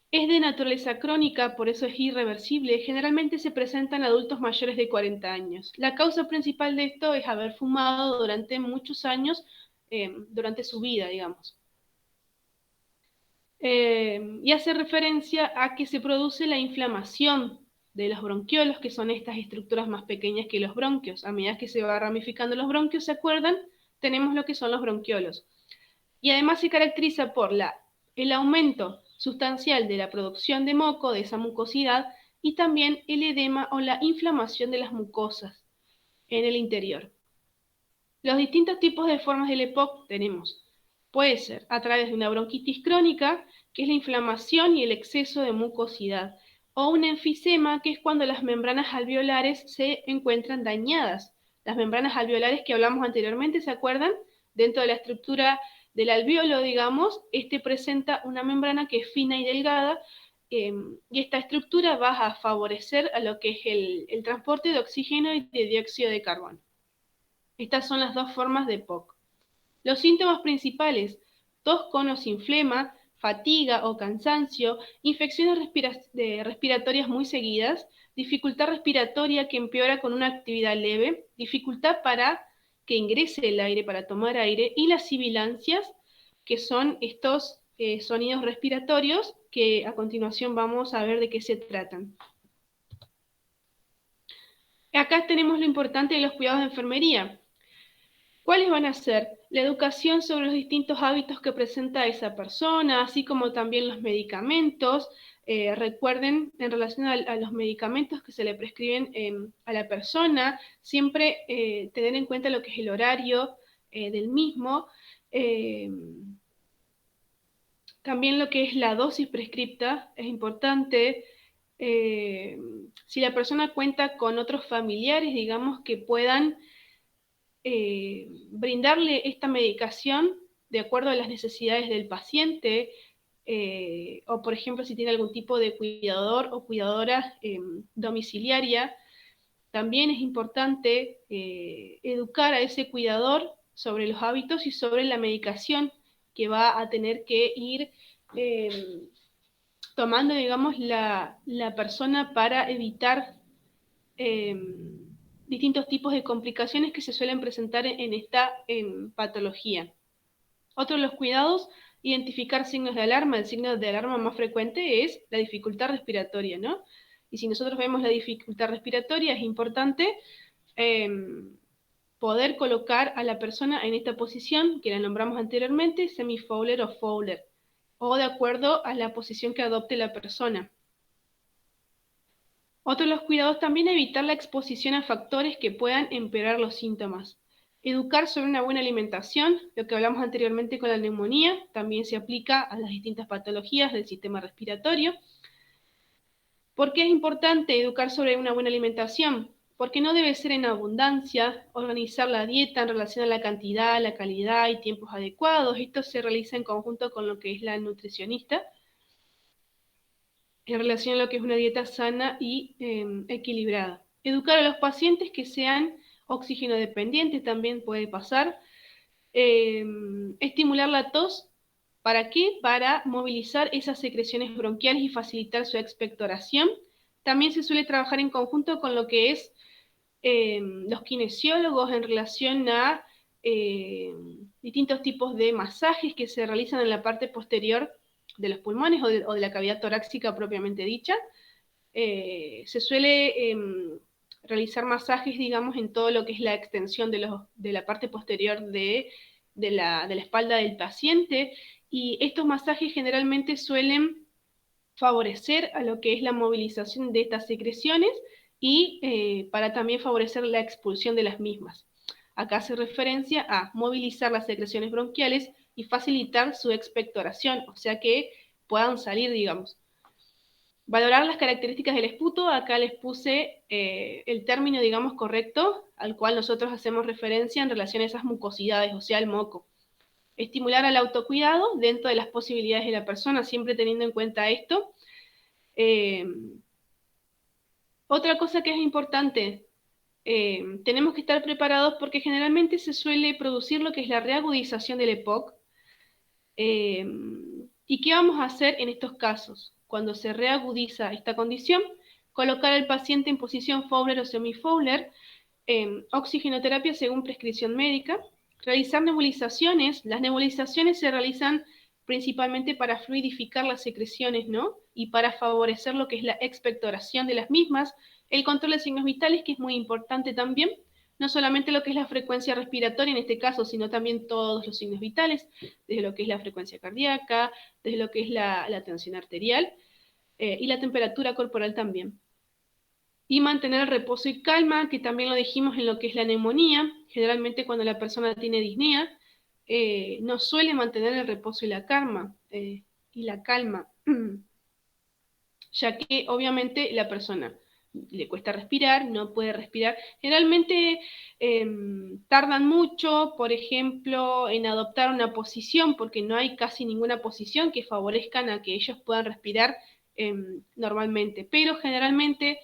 Es de naturaleza crónica, por eso es irreversible. Generalmente se presenta en adultos mayores de 40 años. La causa principal de esto es haber fumado durante muchos años, durante su vida, digamos. Y hace referencia a que se produce la inflamación de los bronquiolos, que son estas estructuras más pequeñas que los bronquios. A medida que se va ramificando los bronquios, ¿se acuerdan? Tenemos lo que son los bronquiolos. Y además se caracteriza por el aumento sustancial de la producción de moco, de esa mucosidad, y también el edema o la inflamación de las mucosas en el interior. Los distintos tipos de formas del EPOC tenemos. Puede ser a través de una bronquitis crónica, que es la inflamación y el exceso de mucosidad, o un enfisema, que es cuando las membranas alveolares se encuentran dañadas. Las membranas alveolares que hablamos anteriormente, ¿se acuerdan? Dentro de la estructura del alveolo, digamos, presenta una membrana que es fina y delgada, y esta estructura va a favorecer a lo que es el transporte de oxígeno y de dióxido de carbono. Estas son las dos formas de EPOC. Los síntomas principales: tos con o sin flema, fatiga o cansancio, infecciones respiratorias muy seguidas, dificultad respiratoria que empeora con una actividad leve, dificultad para que ingrese el aire, para tomar aire, y las sibilancias, que son estos sonidos respiratorios que a continuación vamos a ver de qué se tratan. Acá tenemos lo importante de los cuidados de enfermería. ¿Cuáles van a ser? La educación sobre los distintos hábitos que presenta esa persona, así como también los medicamentos. Recuerden, en relación a los medicamentos que se le prescriben a la persona, siempre tener en cuenta lo que es el horario del mismo. También lo que es la dosis prescripta es importante. Si la persona cuenta con otros familiares, digamos, que puedan brindarle esta medicación de acuerdo a las necesidades del paciente, o por ejemplo si tiene algún tipo de cuidador o cuidadora domiciliaria, también es importante educar a ese cuidador sobre los hábitos y sobre la medicación que va a tener que ir tomando, digamos, la persona para evitar distintos tipos de complicaciones que se suelen presentar en esta patología. Otro de los cuidados, identificar signos de alarma. El signo de alarma más frecuente es la dificultad respiratoria, ¿no? Y si nosotros vemos la dificultad respiratoria, es importante poder colocar a la persona en esta posición, que la nombramos anteriormente, semi-Fowler o Fowler, o de acuerdo a la posición que adopte la persona. Otro de los cuidados también es evitar la exposición a factores que puedan empeorar los síntomas. Educar sobre una buena alimentación, lo que hablamos anteriormente con la neumonía, también se aplica a las distintas patologías del sistema respiratorio. ¿Por qué es importante educar sobre una buena alimentación? Porque no debe ser en abundancia, organizar la dieta en relación a la cantidad, la calidad y tiempos adecuados. Esto se realiza en conjunto con lo que es la nutricionista, en relación a lo que es una dieta sana y equilibrada. Educar a los pacientes que sean oxígeno dependientes también puede pasar. Estimular la tos, ¿para qué? Para movilizar esas secreciones bronquiales y facilitar su expectoración. También se suele trabajar en conjunto con lo que es los kinesiólogos en relación a distintos tipos de masajes que se realizan en la parte posterior de los pulmones o de la cavidad torácica propiamente dicha. Se suele realizar masajes, digamos, en todo lo que es la extensión de la parte posterior de la espalda del paciente, y estos masajes generalmente suelen favorecer a lo que es la movilización de estas secreciones y para también favorecer la expulsión de las mismas. Acá hace referencia a movilizar las secreciones bronquiales y facilitar su expectoración, o sea que puedan salir, digamos. Valorar las características del esputo, acá les puse el término, digamos, correcto, al cual nosotros hacemos referencia en relación a esas mucosidades, o sea, el moco. Estimular al autocuidado dentro de las posibilidades de la persona, siempre teniendo en cuenta esto. Otra cosa que es importante, tenemos que estar preparados porque generalmente se suele producir lo que es la reagudización del EPOC. ¿Y qué vamos a hacer en estos casos? Cuando se reagudiza esta condición, colocar al paciente en posición Fowler o semi-Fowler, oxigenoterapia según prescripción médica, realizar nebulizaciones. Las nebulizaciones se realizan principalmente para fluidificar las secreciones, ¿no? Y para favorecer lo que es la expectoración de las mismas, el control de signos vitales, que es muy importante también, no solamente lo que es la frecuencia respiratoria en este caso, sino también todos los signos vitales, desde lo que es la frecuencia cardíaca, desde lo que es la tensión arterial y la temperatura corporal también. Y mantener el reposo y calma, que también lo dijimos en lo que es la neumonía. Generalmente cuando la persona tiene disnea, no suele mantener el reposo y la calma, ya que obviamente la persona le cuesta respirar, no puede respirar. Generalmente tardan mucho, por ejemplo, en adoptar una posición, porque no hay casi ninguna posición que favorezcan a que ellos puedan respirar normalmente, pero generalmente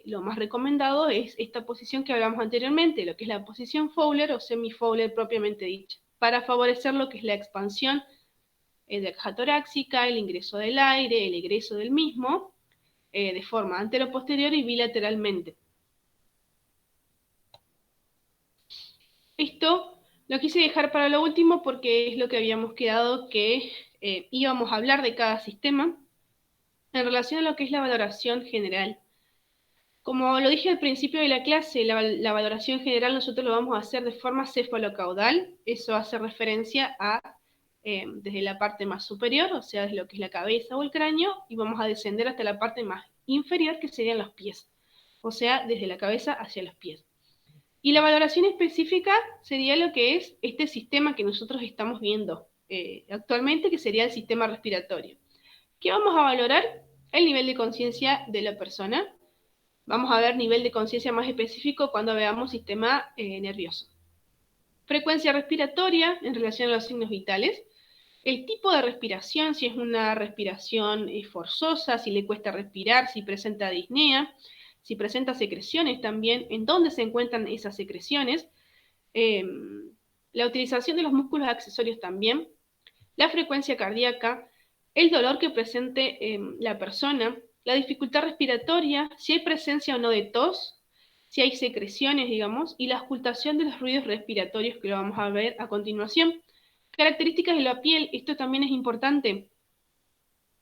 lo más recomendado es esta posición que hablamos anteriormente, lo que es la posición Fowler o semi-Fowler propiamente dicha, para favorecer lo que es la expansión de la caja torácica, el ingreso del aire, el egreso del mismo, de forma anteroposterior y bilateralmente. Esto lo quise dejar para lo último porque es lo que habíamos quedado que íbamos a hablar de cada sistema en relación a lo que es la valoración general. Como lo dije al principio de la clase, la valoración general nosotros lo vamos a hacer de forma cefalocaudal. Eso hace referencia a desde la parte más superior, o sea, desde lo que es la cabeza o el cráneo, y vamos a descender hasta la parte más inferior, que serían los pies. O sea, desde la cabeza hacia los pies. Y la valoración específica sería lo que es este sistema que nosotros estamos viendo actualmente, que sería el sistema respiratorio. ¿Qué vamos a valorar? El nivel de conciencia de la persona. Vamos a ver nivel de conciencia más específico cuando veamos sistema nervioso. Frecuencia respiratoria en relación a los signos vitales. El tipo de respiración, si es una respiración forzosa, si le cuesta respirar, si presenta disnea, si presenta secreciones también, en dónde se encuentran esas secreciones, la utilización de los músculos accesorios también, la frecuencia cardíaca, el dolor que presente la persona, la dificultad respiratoria, si hay presencia o no de tos, si hay secreciones, digamos, y la ocultación de los ruidos respiratorios que lo vamos a ver a continuación. Características de la piel, esto también es importante.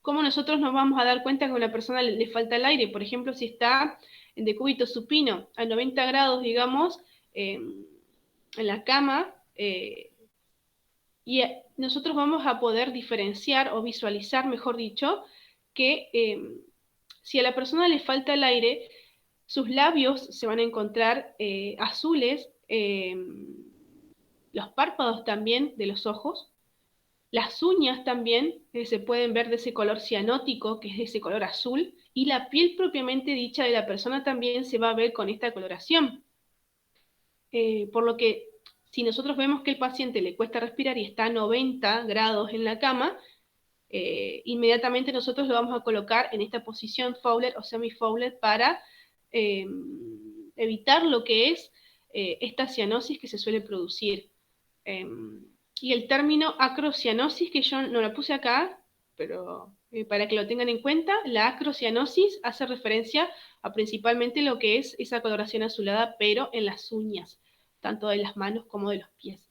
¿Cómo nosotros nos vamos a dar cuenta que a una persona le falta el aire? Por ejemplo, si está en decúbito supino a 90 grados, digamos, en la cama, y nosotros vamos a poder diferenciar o visualizar, mejor dicho, que si a la persona le falta el aire, sus labios se van a encontrar azules, los párpados también de los ojos, las uñas también se pueden ver de ese color cianótico, que es de ese color azul, y la piel propiamente dicha de la persona también se va a ver con esta coloración. Por lo que si nosotros vemos que el paciente le cuesta respirar y está a 90 grados en la cama, inmediatamente nosotros lo vamos a colocar en esta posición Fowler o semi-Fowler para evitar lo que es esta cianosis que se suele producir. Y el término acrocianosis, que yo no la puse acá, pero para que lo tengan en cuenta, la acrocianosis hace referencia a principalmente lo que es esa coloración azulada, pero en las uñas, tanto de las manos como de los pies.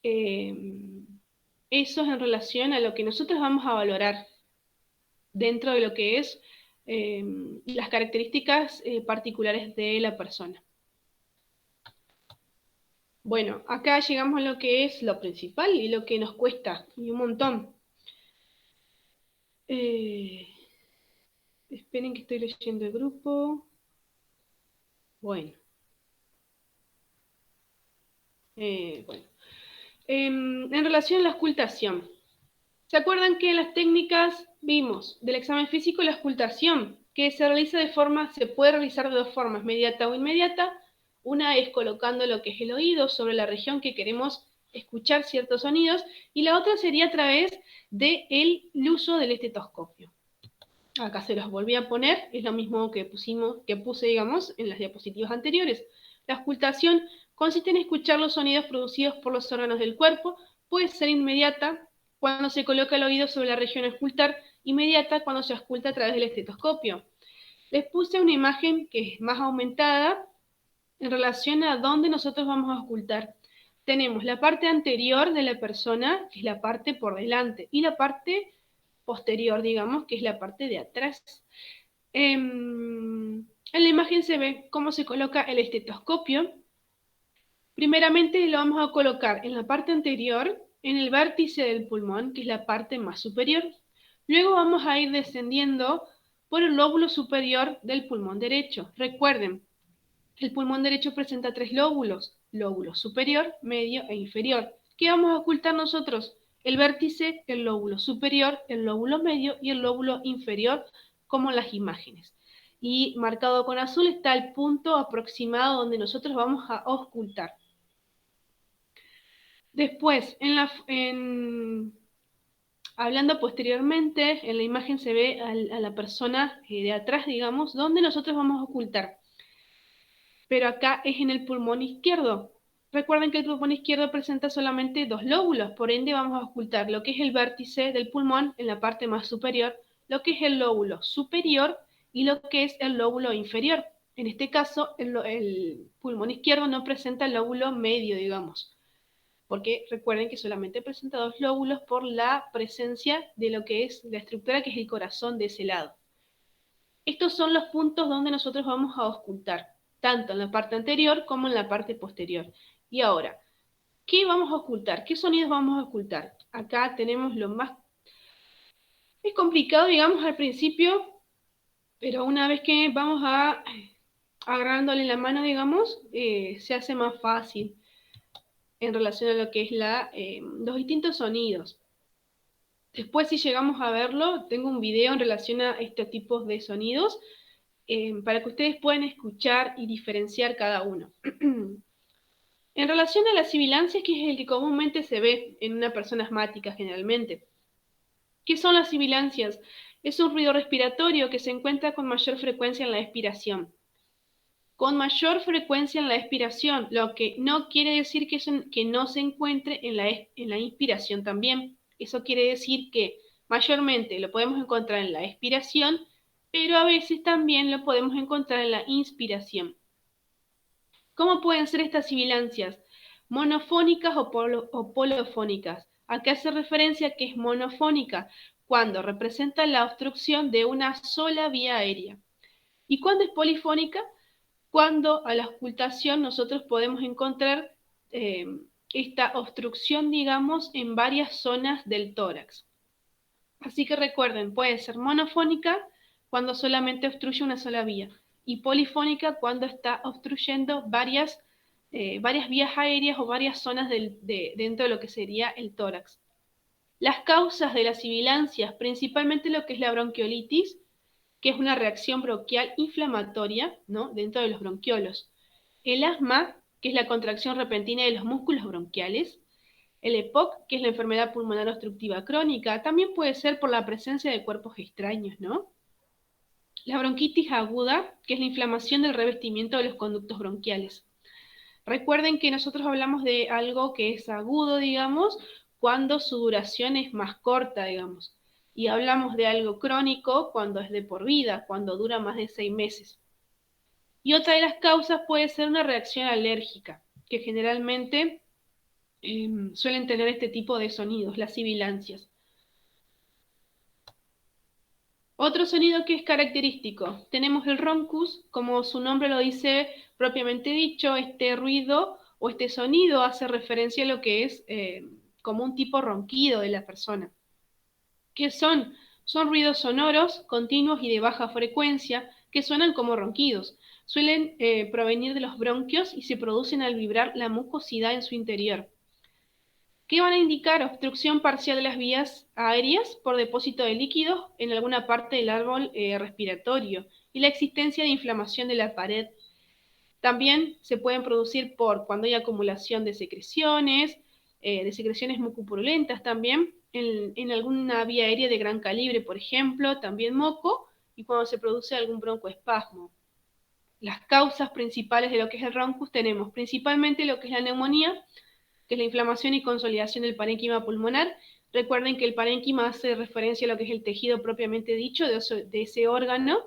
Eso es en relación a lo que nosotros vamos a valorar dentro de lo que es las características particulares de la persona. Bueno, acá llegamos a lo que es lo principal y lo que nos cuesta, y un montón. Esperen que estoy leyendo el grupo. Bueno. En relación a la auscultación, ¿se acuerdan que en las técnicas vimos del examen físico la auscultación, que se realiza se puede realizar de dos formas, mediata o inmediata? Una es colocando lo que es el oído sobre la región que queremos escuchar ciertos sonidos, y la otra sería a través del uso del estetoscopio. Acá se los volví a poner, es lo mismo que puse, digamos, en las diapositivas anteriores. La auscultación consiste en escuchar los sonidos producidos por los órganos del cuerpo, puede ser inmediata cuando se coloca el oído sobre la región a auscultar, inmediata cuando se ausculta a través del estetoscopio. Les puse una imagen que es más aumentada en relación a dónde nosotros vamos a auscultar. Tenemos la parte anterior de la persona, que es la parte por delante, y la parte posterior, digamos, que es la parte de atrás. En la imagen se ve cómo se coloca el estetoscopio. Primeramente lo vamos a colocar en la parte anterior, en el vértice del pulmón, que es la parte más superior. Luego vamos a ir descendiendo por el lóbulo superior del pulmón derecho. Recuerden, el pulmón derecho presenta 3 lóbulos, lóbulo superior, medio e inferior. ¿Qué vamos a ocultar nosotros? El vértice, el lóbulo superior, el lóbulo medio y el lóbulo inferior, como en las imágenes. Y marcado con azul está el punto aproximado donde nosotros vamos a ocultar. Después, hablando posteriormente, en la imagen se ve a la persona de atrás, digamos, donde nosotros vamos a ocultar. Pero acá es en el pulmón izquierdo. Recuerden que el pulmón izquierdo presenta solamente 2 lóbulos, por ende vamos a ocultar lo que es el vértice del pulmón en la parte más superior, lo que es el lóbulo superior y lo que es el lóbulo inferior. En este caso, el pulmón izquierdo no presenta el lóbulo medio, digamos, porque recuerden que solamente presenta 2 lóbulos por la presencia de lo que es la estructura, que es el corazón de ese lado. Estos son los puntos donde nosotros vamos a auscultar, tanto en la parte anterior como en la parte posterior. Y ahora, ¿qué vamos a ocultar? ¿Qué sonidos vamos a ocultar? Acá tenemos lo más... Es complicado, digamos, al principio, pero una vez que vamos agarrándole la mano, digamos, se hace más fácil en relación a lo que es los distintos sonidos. Después, si llegamos a verlo, tengo un video en relación a estos tipos de sonidos, para que ustedes puedan escuchar y diferenciar cada uno. En relación a las sibilancias, que es el que comúnmente se ve en una persona asmática generalmente. ¿Qué son las sibilancias? Es un ruido respiratorio que se encuentra con mayor frecuencia en la expiración. Con mayor frecuencia en la expiración, lo que no quiere decir que no se encuentre en la inspiración también. Eso quiere decir que mayormente lo podemos encontrar en la expiración, pero a veces también lo podemos encontrar en la inspiración. ¿Cómo pueden ser estas sibilancias? ¿Monofónicas o polofónicas? ¿A qué hace referencia que es monofónica? Cuando representa la obstrucción de una sola vía aérea. ¿Y cuándo es polifónica? Cuando a la auscultación nosotros podemos encontrar esta obstrucción, digamos, en varias zonas del tórax. Así que recuerden, puede ser monofónica cuando solamente obstruye una sola vía y polifónica cuando está obstruyendo varias vías aéreas o varias zonas dentro de lo que sería el tórax. Las causas de las sibilancias, principalmente lo que es la bronquiolitis, que es una reacción bronquial inflamatoria, ¿no?, dentro de los bronquiolos. El asma, que es la contracción repentina de los músculos bronquiales. El EPOC, que es la enfermedad pulmonar obstructiva crónica, también puede ser por la presencia de cuerpos extraños, ¿no? La bronquitis aguda, que es la inflamación del revestimiento de los conductos bronquiales. Recuerden que nosotros hablamos de algo que es agudo, digamos, cuando su duración es más corta, digamos. Y hablamos de algo crónico cuando es de por vida, cuando dura más de 6 meses. Y otra de las causas puede ser una reacción alérgica, que generalmente suelen tener este tipo de sonidos, las sibilancias. Otro sonido que es característico, tenemos el roncus, como su nombre lo dice propiamente dicho, este ruido o este sonido hace referencia a lo que es como un tipo ronquido de la persona. ¿Qué son? Son ruidos sonoros, continuos y de baja frecuencia, que suenan como ronquidos. Suelen provenir de los bronquios y se producen al vibrar la mucosidad en su interior. ¿Qué van a indicar? Obstrucción parcial de las vías aéreas por depósito de líquidos en alguna parte del árbol respiratorio y la existencia de inflamación de la pared. También se pueden producir por cuando hay acumulación de secreciones mucopurulentas también, en alguna vía aérea de gran calibre, por ejemplo, también moco, y cuando se produce algún broncoespasmo. Las causas principales de lo que es el roncus tenemos principalmente lo que es la neumonía, que es la inflamación y consolidación del parénquima pulmonar. Recuerden que el parénquima hace referencia a lo que es el tejido propiamente dicho de ese órgano,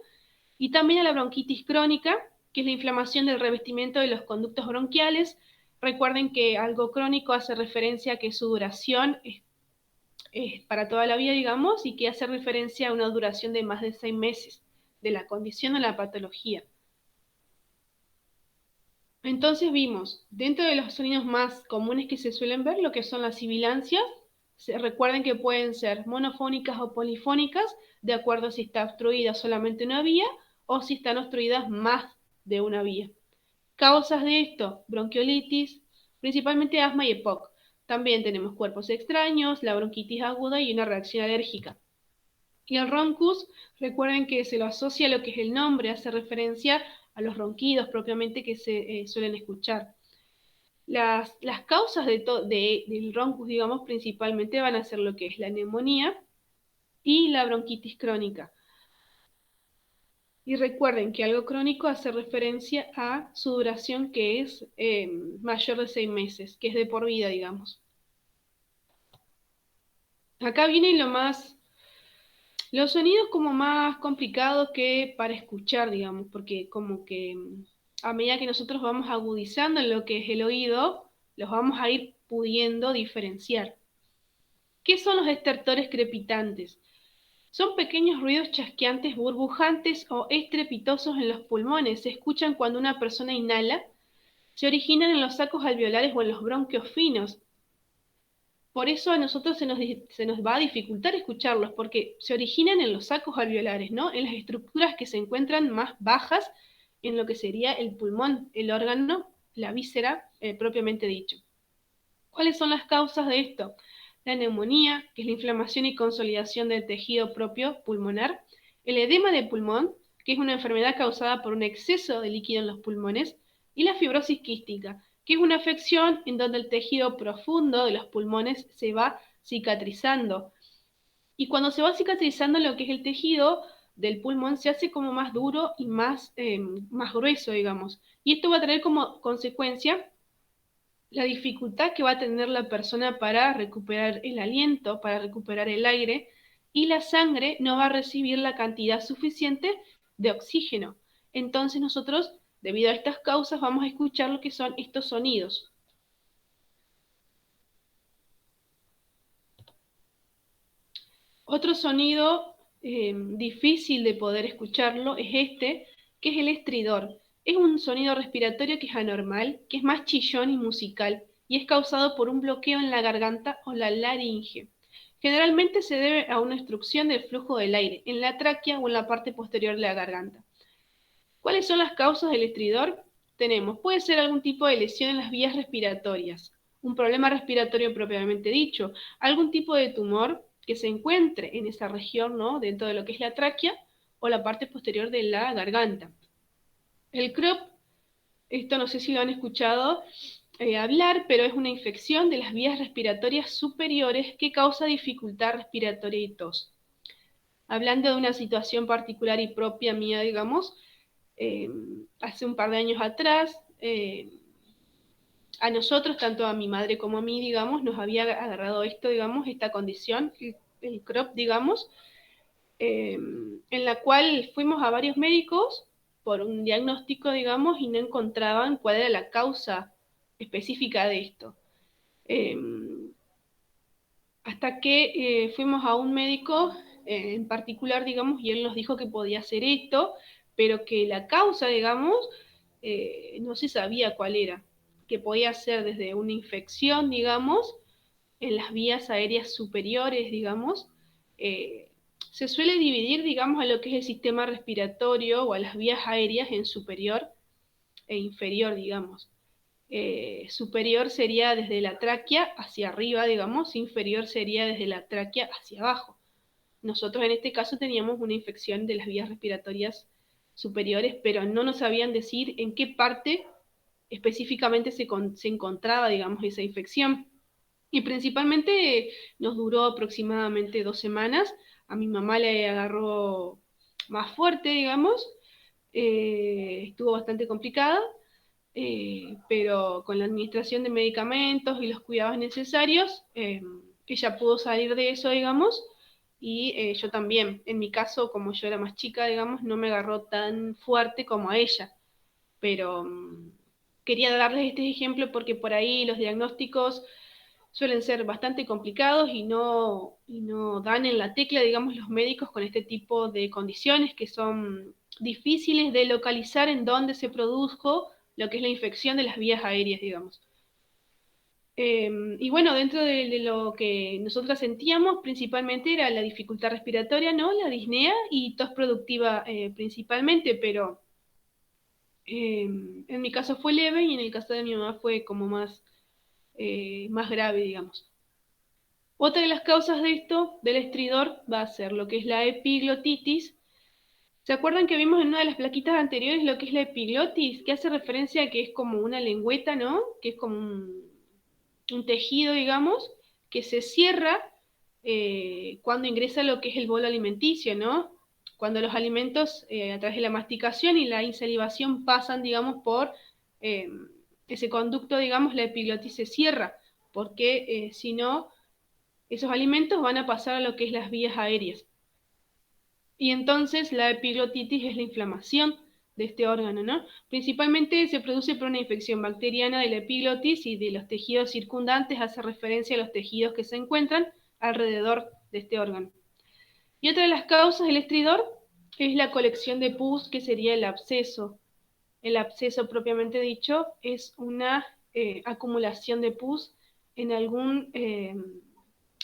y también a la bronquitis crónica, que es la inflamación del revestimiento de los conductos bronquiales. Recuerden que algo crónico hace referencia a que su duración es para toda la vida, digamos, y que hace referencia a una duración de más de 6 meses de la condición o la patología. Entonces vimos, dentro de los sonidos más comunes que se suelen ver, lo que son las sibilancias. Recuerden que pueden ser monofónicas o polifónicas, de acuerdo a si está obstruida solamente una vía o si están obstruidas más de una vía. Causas de esto, bronquiolitis, principalmente asma y EPOC. También tenemos cuerpos extraños, la bronquitis aguda y una reacción alérgica. Y el roncus, recuerden que se lo asocia a lo que es el nombre, hace referencia a los ronquidos propiamente que se suelen escuchar. Las causas del roncus, digamos, principalmente van a ser lo que es la neumonía y la bronquitis crónica. Y recuerden que algo crónico hace referencia a su duración, que es mayor de 6 meses, que es de por vida, digamos. Acá viene los sonidos como más complicados que para escuchar, digamos, porque como que a medida que nosotros vamos agudizando en lo que es el oído, los vamos a ir pudiendo diferenciar. ¿Qué son los estertores crepitantes? Son pequeños ruidos chasqueantes, burbujantes o estrepitosos en los pulmones. Se escuchan cuando una persona inhala. Se originan en los sacos alveolares o en los bronquios finos. Por eso a nosotros se nos va a dificultar escucharlos, porque se originan en los sacos alveolares, ¿no? En las estructuras que se encuentran más bajas en lo que sería el pulmón, el órgano, la víscera, propiamente dicho. ¿Cuáles son las causas de esto? La neumonía, que es la inflamación y consolidación del tejido propio pulmonar. El edema de pulmón, que es una enfermedad causada por un exceso de líquido en los pulmones. Y la fibrosis quística, que es una afección en donde el tejido profundo de los pulmones se va cicatrizando. Y cuando se va cicatrizando lo que es el tejido del pulmón, se hace como más duro y más grueso, digamos. Y esto va a traer como consecuencia la dificultad que va a tener la persona para recuperar el aliento, para recuperar el aire, y la sangre no va a recibir la cantidad suficiente de oxígeno. Entonces nosotros, debido a estas causas, vamos a escuchar lo que son estos sonidos. Otro sonido difícil de poder escucharlo es este, que es el estridor. Es un sonido respiratorio que es anormal, que es más chillón y musical, y es causado por un bloqueo en la garganta o la laringe. Generalmente se debe a una obstrucción del flujo del aire en la tráquea o en la parte posterior de la garganta. ¿Cuáles son las causas del estridor? Puede ser algún tipo de lesión en las vías respiratorias, un problema respiratorio propiamente dicho, algún tipo de tumor que se encuentre en esa región, ¿no? Dentro de lo que es la tráquea o la parte posterior de la garganta. El CROP, esto no sé si lo han escuchado hablar, pero es una infección de las vías respiratorias superiores que causa dificultad respiratoria y tos. Hablando de una situación particular y propia mía, digamos, hace un par de años atrás, a nosotros, tanto a mi madre como a mí, digamos, nos había agarrado esto, digamos, esta condición, el CROP, digamos, en la cual fuimos a varios médicos por un diagnóstico, digamos, y no encontraban cuál era la causa específica de esto. Eh, hasta que fuimos a un médico en particular, digamos, y él nos dijo que podía hacer esto, pero que la causa, digamos, no se sabía cuál era, que podía ser desde una infección, digamos, en las vías aéreas superiores, digamos, se suele dividir, digamos, a lo que es el sistema respiratorio o a las vías aéreas en superior e inferior, digamos. Superior sería desde la tráquea hacia arriba, digamos, inferior sería desde la tráquea hacia abajo. Nosotros en este caso teníamos una infección de las vías respiratorias superiores, pero no nos sabían decir en qué parte específicamente se encontraba, digamos, esa infección. Y principalmente nos duró aproximadamente 2 semanas. A mi mamá le agarró más fuerte, digamos. Estuvo bastante complicada, pero con la administración de medicamentos y los cuidados necesarios, ella pudo salir de eso, digamos, y yo también. En mi caso, como yo era más chica, digamos, no me agarró tan fuerte como a ella, pero quería darles este ejemplo porque por ahí los diagnósticos suelen ser bastante complicados y no dan en la tecla, digamos, los médicos con este tipo de condiciones que son difíciles de localizar en dónde se produjo lo que es la infección de las vías aéreas, digamos. Y bueno, dentro de lo que nosotros sentíamos, principalmente era la dificultad respiratoria, ¿no? La disnea y tos productiva principalmente, pero en mi caso fue leve y en el caso de mi mamá fue como más grave, digamos. Otra de las causas de esto, del estridor, va a ser lo que es la epiglotitis. ¿Se acuerdan que vimos en una de las plaquitas anteriores lo que es la epiglotis? Que hace referencia a que es como una lengüeta, ¿no? Que es como un tejido, digamos, que se cierra cuando ingresa lo que es el bolo alimenticio, ¿no? Cuando los alimentos a través de la masticación y la insalivación pasan, digamos, por eh, ese conducto, digamos, la epiglotis se cierra, porque si no, esos alimentos van a pasar a lo que es las vías aéreas. Y entonces la epiglotitis es la inflamación de este órgano, ¿no? Principalmente se produce por una infección bacteriana de la epiglotis y de los tejidos circundantes, hace referencia a los tejidos que se encuentran alrededor de este órgano. Y otra de las causas del estridor es la colección de pus, que sería el absceso. El absceso propiamente dicho es una acumulación de pus en algún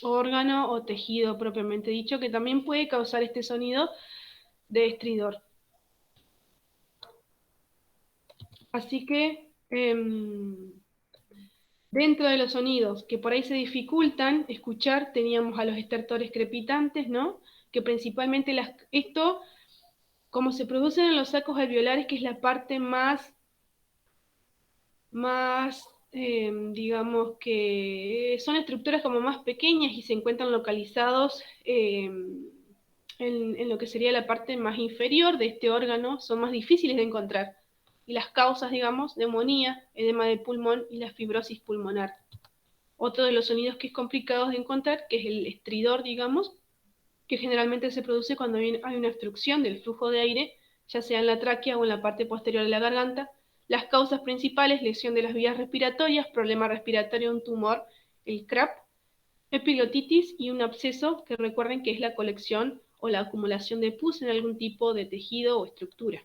órgano o tejido propiamente dicho, que también puede causar este sonido de estridor. Así que dentro de los sonidos que por ahí se dificultan escuchar, teníamos a los estertores crepitantes, ¿no? Que principalmente esto, como se producen en los sacos alveolares, que es la parte más digamos que son estructuras como más pequeñas y se encuentran localizados en lo que sería la parte más inferior de este órgano, son más difíciles de encontrar. Y las causas, digamos, neumonía, edema de pulmón y la fibrosis pulmonar. Otro de los sonidos que es complicado de encontrar, que es el estridor, digamos, que generalmente se produce cuando hay una obstrucción del flujo de aire, ya sea en la tráquea o en la parte posterior de la garganta. Las causas principales, lesión de las vías respiratorias, problema respiratorio, un tumor, el CRAP, epiglotitis y un absceso, que recuerden que es la colección o la acumulación de pus en algún tipo de tejido o estructura.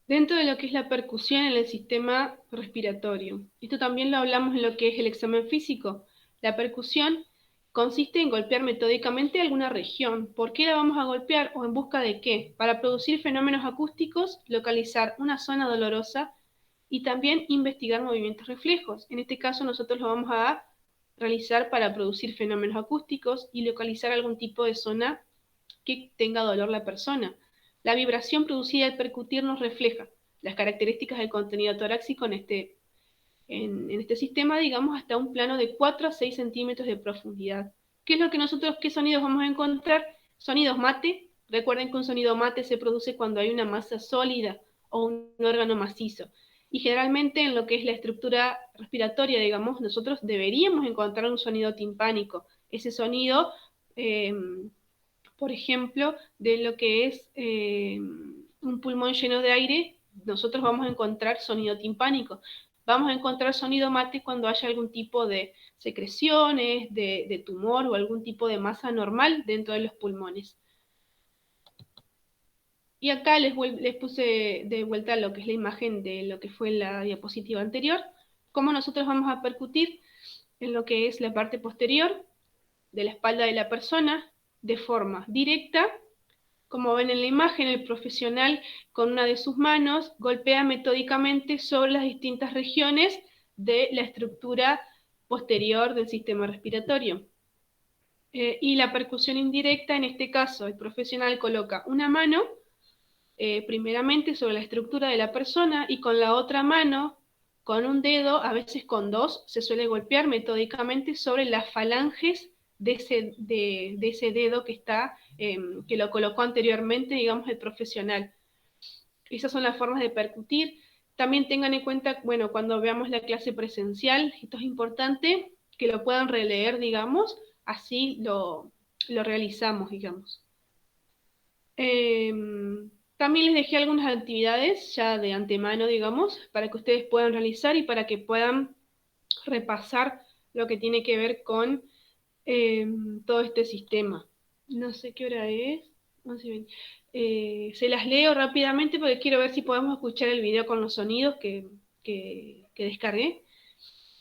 Dentro de lo que es la percusión en el sistema respiratorio, esto también lo hablamos en lo que es el examen físico. La percusión consiste en golpear metódicamente alguna región. ¿Por qué la vamos a golpear o en busca de qué? Para producir fenómenos acústicos, localizar una zona dolorosa y también investigar movimientos reflejos. En este caso nosotros lo vamos a realizar para producir fenómenos acústicos y localizar algún tipo de zona que tenga dolor la persona. La vibración producida al percutir nos refleja las características del contenido torácico en este sistema, digamos, hasta un plano de 4 a 6 centímetros de profundidad. ¿Qué es lo que nosotros, qué sonidos vamos a encontrar? Sonidos mate. Recuerden que un sonido mate se produce cuando hay una masa sólida o un órgano macizo. Y generalmente en lo que es la estructura respiratoria, digamos, nosotros deberíamos encontrar un sonido timpánico. Ese sonido, por ejemplo, de lo que es un pulmón lleno de aire, nosotros vamos a encontrar sonido timpánico. Vamos a encontrar sonido mate cuando haya algún tipo de secreciones, de tumor o algún tipo de masa normal dentro de los pulmones. Y acá les puse de vuelta lo que es la imagen de lo que fue la diapositiva anterior, cómo nosotros vamos a percutir en lo que es la parte posterior de la espalda de la persona de forma directa. Como ven en la imagen, el profesional con una de sus manos golpea metódicamente sobre las distintas regiones de la estructura posterior del sistema respiratorio. Y la percusión indirecta, en este caso, el profesional coloca una mano primeramente sobre la estructura de la persona y con la otra mano, con un dedo, a veces con dos, se suele golpear metódicamente sobre las falanges de ese dedo que está, que lo colocó anteriormente, digamos, el profesional. Esas son las formas de percutir. También tengan en cuenta, bueno, cuando veamos la clase presencial, esto es importante, que lo puedan releer, digamos, así lo realizamos, digamos. También les dejé algunas actividades ya de antemano, digamos, para que ustedes puedan realizar y para que puedan repasar lo que tiene que ver con todo este sistema. No sé qué hora es. No sé, se las leo rápidamente porque quiero ver si podemos escuchar el video con los sonidos que descargué.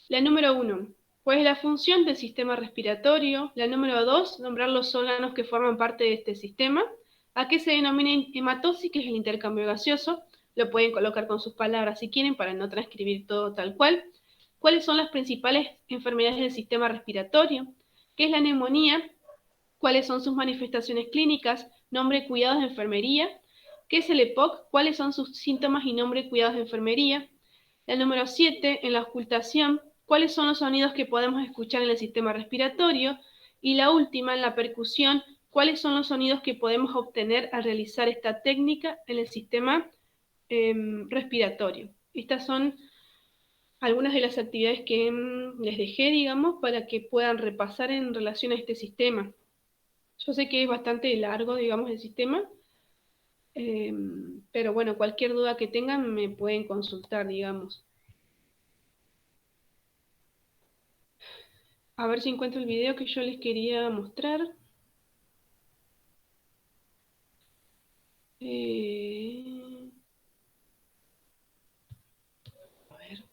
La número 1. ¿Cuál es la función del sistema respiratorio? La número 2. Nombrar los órganos que forman parte de este sistema. ¿A qué se denomina hematosis? Que es el intercambio gaseoso. Lo pueden colocar con sus palabras si quieren para no transcribir todo tal cual. ¿Cuáles son las principales enfermedades del sistema respiratorio? ¿Qué es la neumonía? ¿Cuáles son sus manifestaciones clínicas? Nombre y cuidados de enfermería. ¿Qué es el EPOC? ¿Cuáles son sus síntomas y nombre y cuidados de enfermería? La número 7, en la auscultación, ¿cuáles son los sonidos que podemos escuchar en el sistema respiratorio? Y la última, en la percusión, ¿cuáles son los sonidos que podemos obtener al realizar esta técnica en el sistema respiratorio? Estas son algunas de las actividades que les dejé, digamos, para que puedan repasar en relación a este sistema. Yo sé que es bastante largo, digamos, el sistema, pero bueno, cualquier duda que tengan me pueden consultar, digamos. A ver si encuentro el video que yo les quería mostrar. A ver.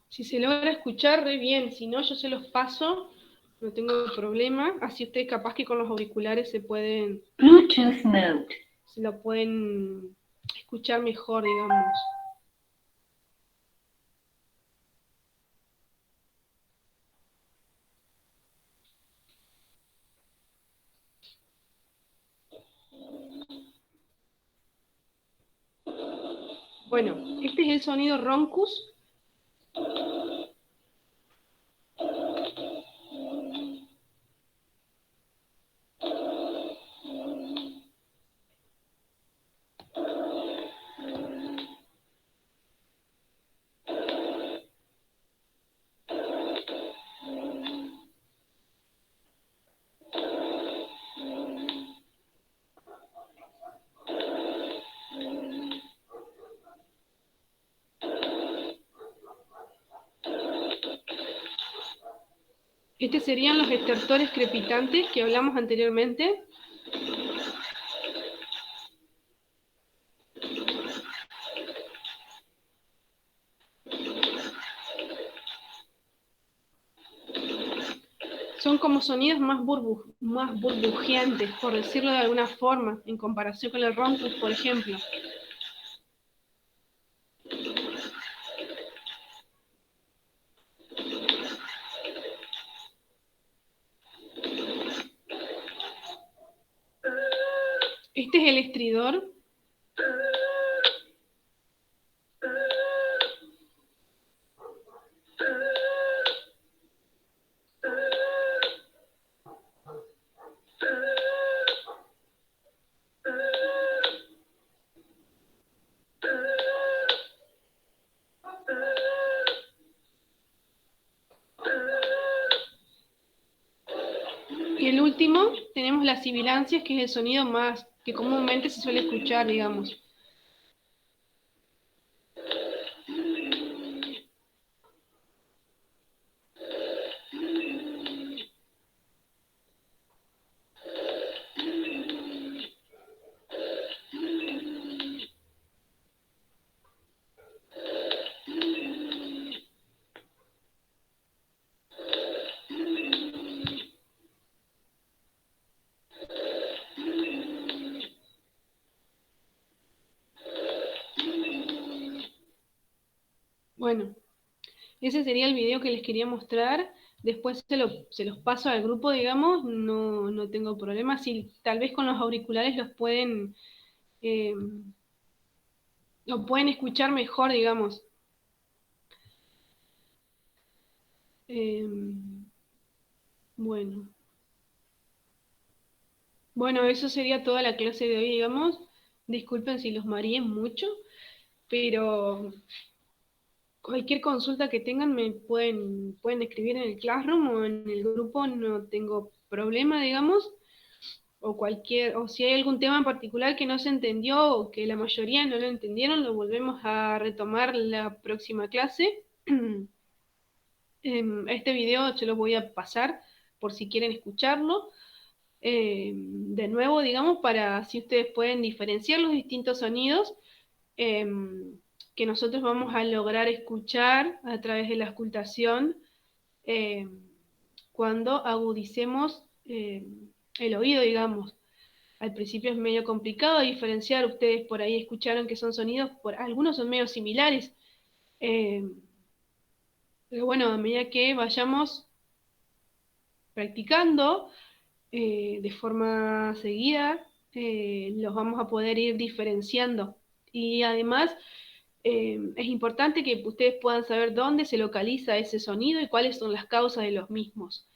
Si se logra escuchar, re bien. Si no, yo se los paso. No tengo problema. Así ustedes capaz que con los auriculares se pueden... Bluetooth mode. Se lo pueden escuchar mejor, digamos. Bueno, este es el sonido roncus. Estos serían los estertores crepitantes que hablamos anteriormente. Son como sonidos más burbujeantes, por decirlo de alguna forma, en comparación con el roncus, por ejemplo. Este es el estridor. Y el último, tenemos las sibilancias, que es el sonido más que comúnmente se suele escuchar, digamos. Bueno, ese sería el video que les quería mostrar. Después se los paso al grupo, digamos, no tengo problema. Si tal vez con los auriculares eh, lo pueden escuchar mejor, digamos. Eh, bueno. Bueno, eso sería toda la clase de hoy, digamos. Disculpen si los mareé mucho, pero cualquier consulta que tengan pueden escribir en el Classroom o en el grupo, no tengo problema, digamos. O si hay algún tema en particular que no se entendió o que la mayoría no lo entendieron, lo volvemos a retomar la próxima clase. Este video se los voy a pasar por si quieren escucharlo. De nuevo, digamos, para si ustedes pueden diferenciar los distintos sonidos eh, que nosotros vamos a lograr escuchar a través de la auscultación eh, cuando agudicemos el oído, digamos. Al principio es medio complicado diferenciar, ustedes por ahí escucharon que son sonidos, algunos son medio similares, eh, pero bueno, a medida que vayamos practicando de forma seguida, los vamos a poder ir diferenciando. Y además es importante que ustedes puedan saber dónde se localiza ese sonido y cuáles son las causas de los mismos.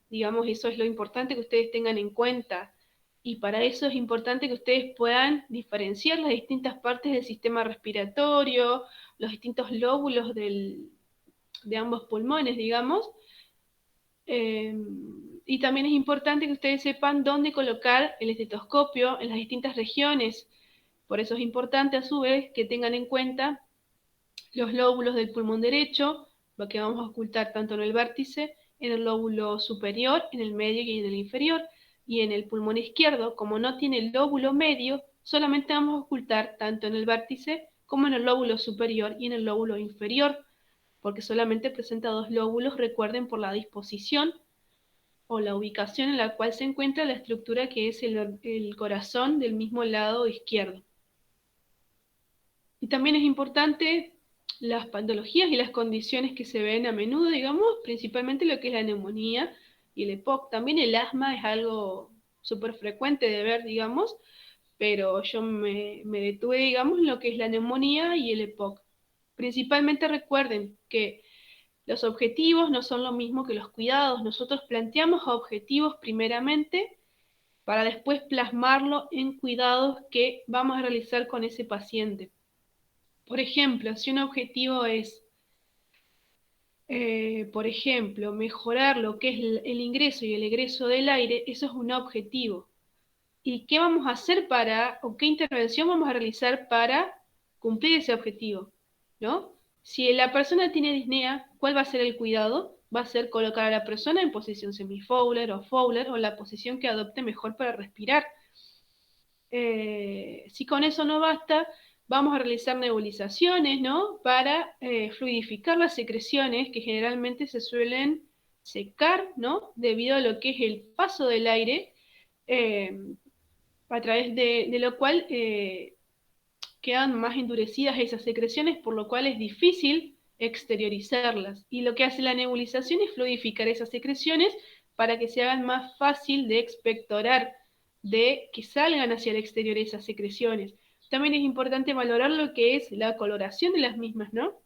Digamos, eso es lo importante que ustedes tengan en cuenta. Y para eso es importante que ustedes puedan diferenciar las distintas partes del sistema respiratorio, los distintos lóbulos de ambos pulmones, digamos. Eh, y también es importante que ustedes sepan dónde colocar el estetoscopio en las distintas regiones. Por eso es importante, a su vez, que tengan en cuenta los lóbulos del pulmón derecho, lo que vamos a ocultar tanto en el vértice, en el lóbulo superior, en el medio y en el inferior. Y en el pulmón izquierdo, como no tiene el lóbulo medio, solamente vamos a ocultar tanto en el vértice como en el lóbulo superior y en el lóbulo inferior, porque solamente presenta dos lóbulos, recuerden, por la disposición o la ubicación en la cual se encuentra la estructura que es el corazón del mismo lado izquierdo. Y también es importante las patologías y las condiciones que se ven a menudo, digamos, principalmente lo que es la neumonía y el EPOC. También el asma es algo súper frecuente de ver, digamos, pero yo me detuve, digamos, en lo que es la neumonía y el EPOC. Principalmente recuerden que los objetivos no son lo mismo que los cuidados. Nosotros planteamos objetivos primeramente para después plasmarlo en cuidados que vamos a realizar con ese paciente. Por ejemplo, si un objetivo es, por ejemplo, mejorar lo que es el ingreso y el egreso del aire, eso es un objetivo. ¿Y qué vamos a hacer para, o qué intervención vamos a realizar para cumplir ese objetivo? ¿No? Si la persona tiene disnea, ¿cuál va a ser el cuidado? Va a ser colocar a la persona en posición semifowler o Fowler o la posición que adopte mejor para respirar. Si con eso no basta, vamos a realizar nebulizaciones, ¿no? Para fluidificar las secreciones que generalmente se suelen secar, ¿no? Debido a lo que es el paso del aire, a través de lo cual quedan más endurecidas esas secreciones, por lo cual es difícil exteriorizarlas. Y lo que hace la nebulización es fluidificar esas secreciones para que se hagan más fácil de expectorar, de que salgan hacia el exterior esas secreciones. También es importante valorar lo que es la coloración de las mismas, ¿no?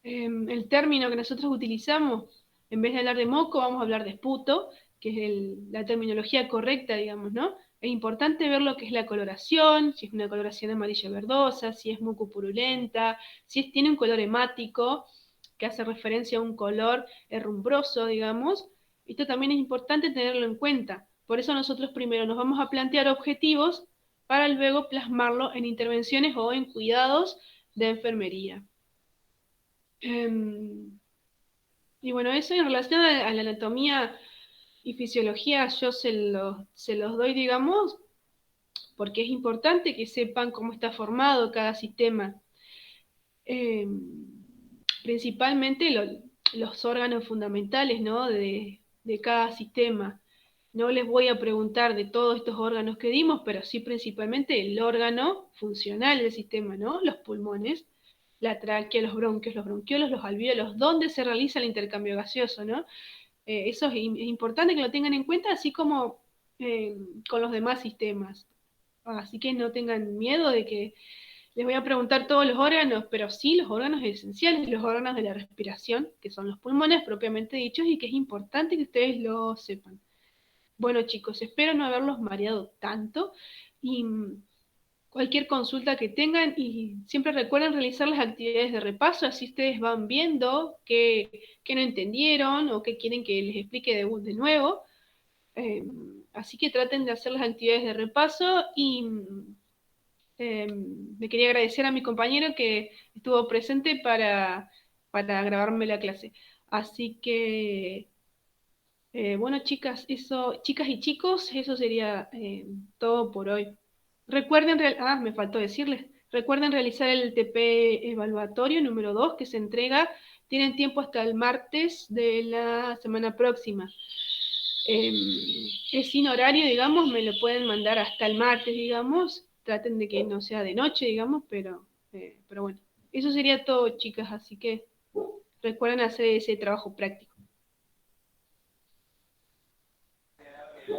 El término que nosotros utilizamos, en vez de hablar de moco, vamos a hablar de esputo, que es la terminología correcta, digamos, ¿no? Es importante ver lo que es la coloración, si es una coloración amarilla verdosa, si es mucopurulenta, tiene un color hemático, que hace referencia a un color herrumbroso, digamos. Esto también es importante tenerlo en cuenta. Por eso nosotros primero nos vamos a plantear objetivos para luego plasmarlo en intervenciones o en cuidados de enfermería. Y bueno, eso en relación a la anatomía y fisiología yo se los doy, digamos, porque es importante que sepan cómo está formado cada sistema. Eh, Principalmente los órganos fundamentales, ¿no? de cada sistema. No les voy a preguntar de todos estos órganos que dimos, pero sí principalmente el órgano funcional del sistema, ¿no? Los pulmones, la tráquea, los bronquios, los bronquiolos, los alvéolos, dónde se realiza el intercambio gaseoso, ¿no? Eso es importante que lo tengan en cuenta, así como con los demás sistemas. Así que no tengan miedo de que les voy a preguntar todos los órganos, pero sí los órganos esenciales, los órganos de la respiración, que son los pulmones propiamente dichos y que es importante que ustedes lo sepan. Bueno, chicos, espero no haberlos mareado tanto y cualquier consulta que tengan y siempre recuerden realizar las actividades de repaso, así ustedes van viendo qué no entendieron o qué quieren que les explique de nuevo. Así que traten de hacer las actividades de repaso y le quería agradecer a mi compañero que estuvo presente para grabarme la clase. Así que, bueno, chicas, chicas y chicos, eso sería todo por hoy. Recuerden, me faltó decirles, recuerden realizar el TP evaluatorio número 2 que se entrega, tienen tiempo hasta el martes de la semana próxima. Es sin horario, digamos, me lo pueden mandar hasta el martes, digamos, traten de que no sea de noche, digamos, pero bueno, eso sería todo, chicas, así que recuerden hacer ese trabajo práctico.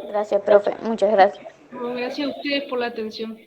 Gracias, profe. Muchas gracias. Bueno, gracias a ustedes por la atención.